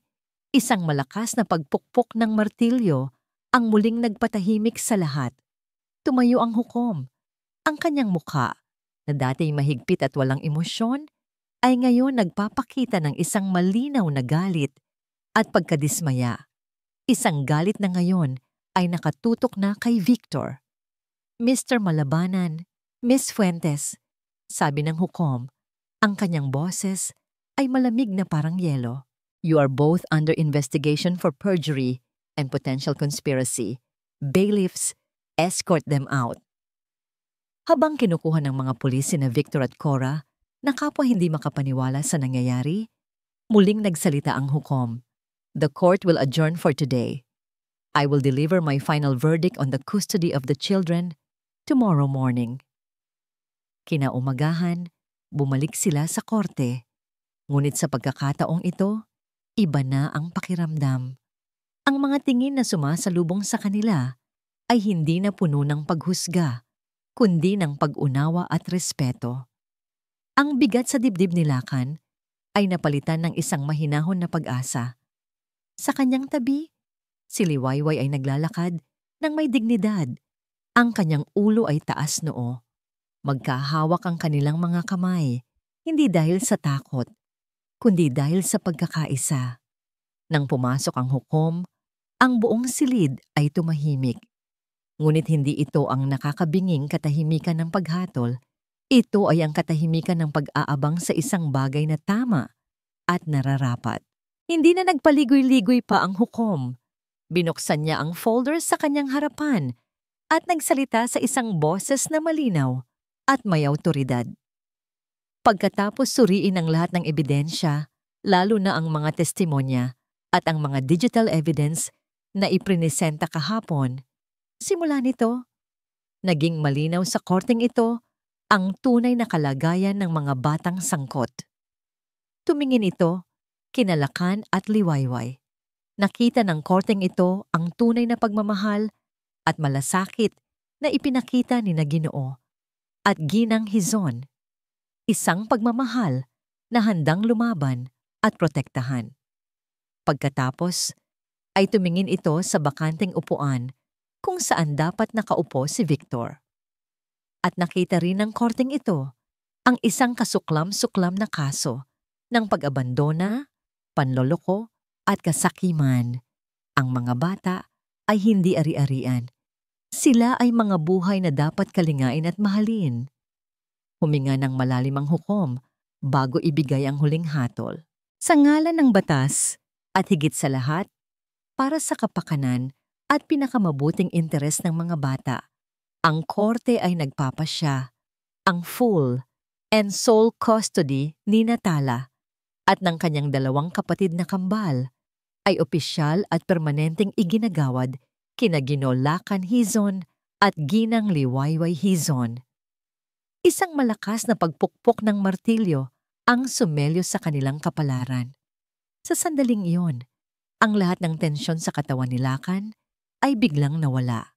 isang malakas na pagpukpok ng martilyo ang muling nagpatahimik sa lahat. Tumayo ang hukom. Ang kanyang mukha, na dati mahigpit at walang emosyon, ay ngayon nagpapakita ng isang malinaw na galit at pagkadismaya. Isang galit na ngayon ay nakatutok na kay Victor. Mr. Malabanan, Miss Fuentes, sabi ng hukom, ang kanyang boses ay malamig na parang yelo. You are both under investigation for perjury and potential conspiracy. Bailiffs, escort them out. Habang kinukuha ng mga pulis sina Victor at Cora, na kapwa hindi makapaniwala sa nangyayari, muling nagsalita ang hukom. The court will adjourn for today. I will deliver my final verdict on the custody of the children tomorrow morning. Kinaumagahan, bumalik sila sa korte. Ngunit sa pagkakataong ito, iba na ang pakiramdam. Ang mga tingin na sumasalubong sa kanila ay hindi na puno ng paghusga, kundi ng pag-unawa at respeto. Ang bigat sa dibdib ni Lakan ay napalitan ng isang mahinahon na pag-asa. Sa kanyang tabi, si Liwayway ay naglalakad ng may dignidad. Ang kanyang ulo ay taas noo. Magkahawak ang kanilang mga kamay, hindi dahil sa takot, kundi dahil sa pagkakaisa. Nang pumasok ang hukom, ang buong silid ay tumahimik. Ngunit hindi ito ang nakakabinging katahimikan ng paghatol. Ito ay ang katahimikan ng pag-aabang sa isang bagay na tama at nararapat. Hindi na nagpaligoy-ligoy pa ang hukom. Binuksan niya ang folder sa kanyang harapan at nagsalita sa isang boses na malinaw at may awtoridad. Pagkatapos suriin ang lahat ng ebidensya, lalo na ang mga testimonya at ang mga digital evidence na iprinesenta kahapon, simula nito, naging malinaw sa korteng ito ang tunay na kalagayan ng mga batang sangkot. Tumingin ito, kinalakan at liwayway. Nakita ng korteng ito ang tunay na pagmamahal at malasakit na ipinakita ni na Ginoo at Ginang Hizon. Isang pagmamahal na handang lumaban at protektahan. Pagkatapos, ay tumingin ito sa bakanteng upuan kung saan dapat nakaupo si Victor. At nakita rin ng korteng ito ang isang kasuklam-suklam na kaso ng pag-abandona, panloloko at kasakiman. Ang mga bata ay hindi ari-arian. Sila ay mga buhay na dapat kalingain at mahalin. Huminga ng malalim ang hukom bago ibigay ang huling hatol. Sa ngalan ng batas at higit sa lahat, para sa kapakanan at pinakamabuting interes ng mga bata, ang korte ay nagpapasya ang full and sole custody ni Natala at ng kanyang dalawang kapatid na kambal ay opisyal at permanenteng iginagawad kina Ginoo Lakan Hizon at Ginang Liwayway Hizon. Isang malakas na pagpukpok ng martilyo ang sumelyo sa kanilang kapalaran. Sa sandaling iyon, ang lahat ng tensyon sa katawan ni Lakan ay biglang nawala.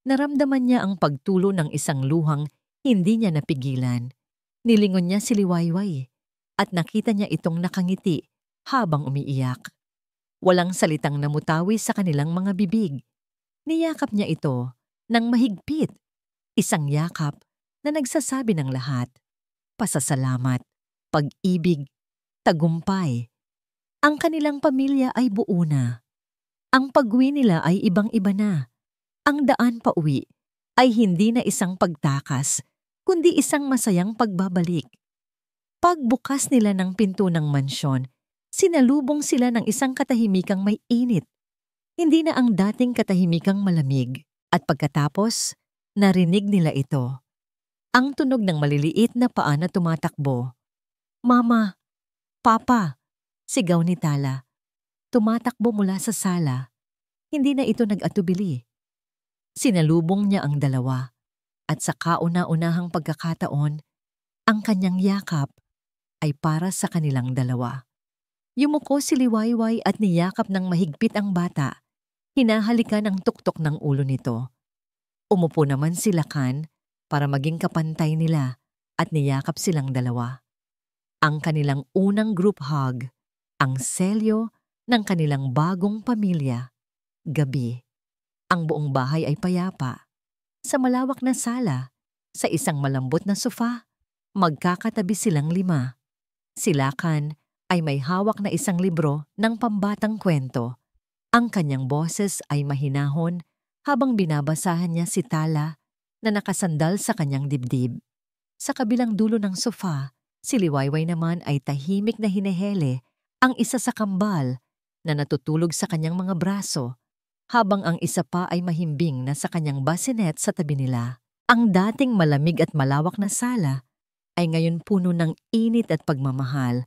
Naramdaman niya ang pagtulo ng isang luhang hindi niya napigilan. Nilingon niya si Liwayway at nakita niya itong nakangiti habang umiiyak. Walang salitang namutawi sa kanilang mga bibig. Niyakap niya ito ng mahigpit, isang yakap na nagsasabi ng lahat. Pasasalamat, pag-ibig, tagumpay. Ang kanilang pamilya ay buo na. Ang pag-uwi nila ay ibang-iba na. Ang daan pa uwi ay hindi na isang pagtakas, kundi isang masayang pagbabalik. Pagbukas nila ng pinto ng mansyon, sinalubong sila ng isang katahimikang may init. Hindi na ang dating katahimikang malamig. At pagkatapos, narinig nila ito. Ang tunog ng maliliit na paa na tumatakbo. Mama! Papa! Sigaw ni Tala. Tumatakbo mula sa sala. Hindi na ito nag-atubili. Sinalubong niya ang dalawa at sa kauna-unahang pagkakataon, ang kanyang yakap ay para sa kanilang dalawa. Yumuko si Liwayway at niyakap ng mahigpit ang bata. Hinahalikan ang tuktok ng ulo nito. Umupo naman si Lakan para maging kapantay nila at niyakap silang dalawa. Ang kanilang unang group hug, ang selyo ng kanilang bagong pamilya. Gabi. Ang buong bahay ay payapa. Sa malawak na sala, sa isang malambot na sofa, magkakatabi silang 5. Si Lakan ay may hawak na isang libro ng pambatang kwento. Ang kanyang boses ay mahinahon habang binabasahan niya si Tala na nakasandal sa kanyang dibdib. Sa kabilang dulo ng sofa, si Liwayway naman ay tahimik na hinehele ang isa sa kambal na natutulog sa kanyang mga braso, habang ang isa pa ay mahimbing na sa kanyang bassinet sa tabi nila. Ang dating malamig at malawak na sala ay ngayon puno ng init at pagmamahal.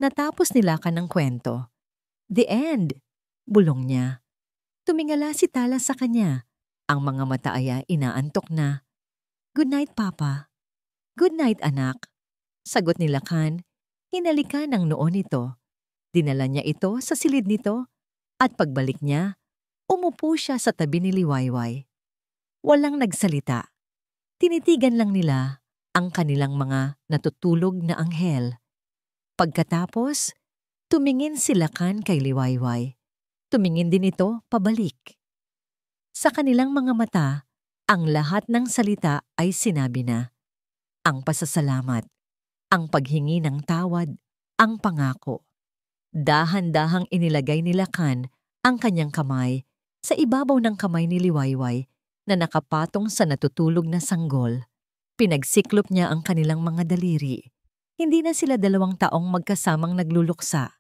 Natapos nila ng kwento. The end! Bulong niya. Tumingala si Tala sa kanya. Ang mga mata ay inaantok na. Good night, Papa. Good night, anak. Sagot ni Lakan. Hinalikan ng noo nito. Dinala niya ito sa silid nito at pagbalik niya, umupo siya sa tabi ni Liwayway. Walang nagsalita. Tinitigan lang nila ang kanilang mga natutulog na anghel. Pagkatapos, tumingin si Lakan kay Liwayway. Tumingin din ito pabalik. Sa kanilang mga mata, ang lahat ng salita ay sinabi na. Ang pasasalamat, ang paghingi ng tawad, ang pangako. Dahan-dahang inilagay ni Lakan ang kanyang kamay sa ibabaw ng kamay ni Liwayway na nakapatong sa natutulog na sanggol. Pinagsiklop niya ang kanilang mga daliri. Hindi na sila 2 taong magkasamang nagluluksa.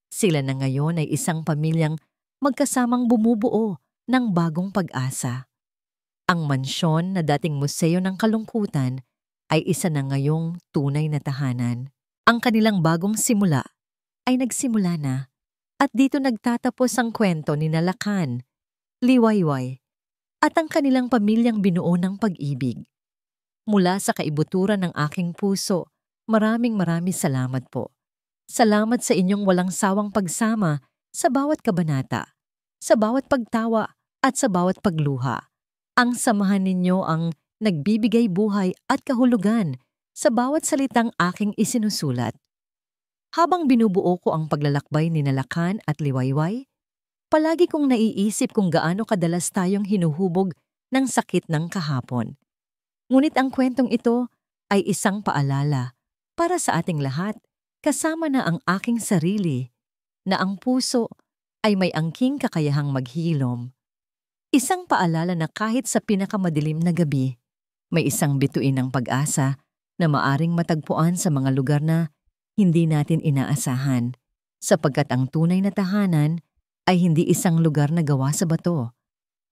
Sila na ngayon ay isang pamilyang magkasamang bumubuo ng bagong pag-asa. Ang mansyon na dating museo ng kalungkutan ay isa na ngayong tunay na tahanan. Ang kanilang bagong simula ay nagsimula na at dito nagtatapos ang kwento ni Lakan, Liwayway at ang kanilang pamilyang binuo ng pag-ibig. Mula sa kaibuturan ng aking puso, maraming salamat po. Salamat sa inyong walang sawang pagsama sa bawat kabanata, sa bawat pagtawa at sa bawat pagluha. Ang samahan ninyo ang nagbibigay buhay at kahulugan sa bawat salitang aking isinusulat. Habang binubuo ko ang paglalakbay ni Lakan at Liwayway, palagi kong naiisip kung gaano kadalas tayong hinuhubog ng sakit ng kahapon. Ngunit ang kwentong ito ay isang paalala para sa ating lahat, kasama na ang aking sarili, na ang puso ay may angking kakayahang maghilom. Isang paalala na kahit sa pinakamadilim na gabi, may isang bituin ng pag-asa na maaring matagpuan sa mga lugar na hindi natin inaasahan, sapagkat ang tunay na tahanan ay hindi isang lugar na gawa sa bato,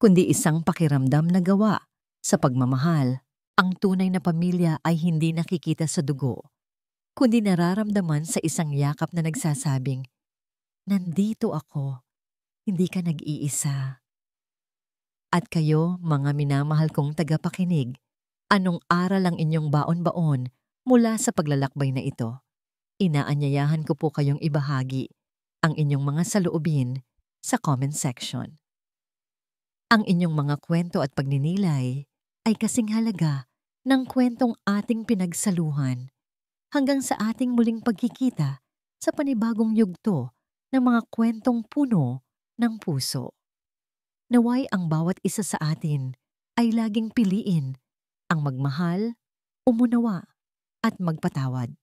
kundi isang pakiramdam na gawa sa pagmamahal. Ang tunay na pamilya ay hindi nakikita sa dugo, kundi nararamdaman sa isang yakap na nagsasabing, nandito ako, hindi ka nag-iisa. At kayo, mga minamahal kong tagapakinig, anong aral ang inyong baon-baon mula sa paglalakbay na ito? Inaanyayahan ko po kayong ibahagi ang inyong mga saloobin sa comment section. Ang inyong mga kwento at pagninilay ay kasing halaga ng kwentong ating pinagsaluhan hanggang sa ating muling pagkikita sa panibagong yugto ng mga kwentong puno ng puso. Naway ang bawat isa sa atin ay laging piliin ang magmahal, umunawa at magpatawad.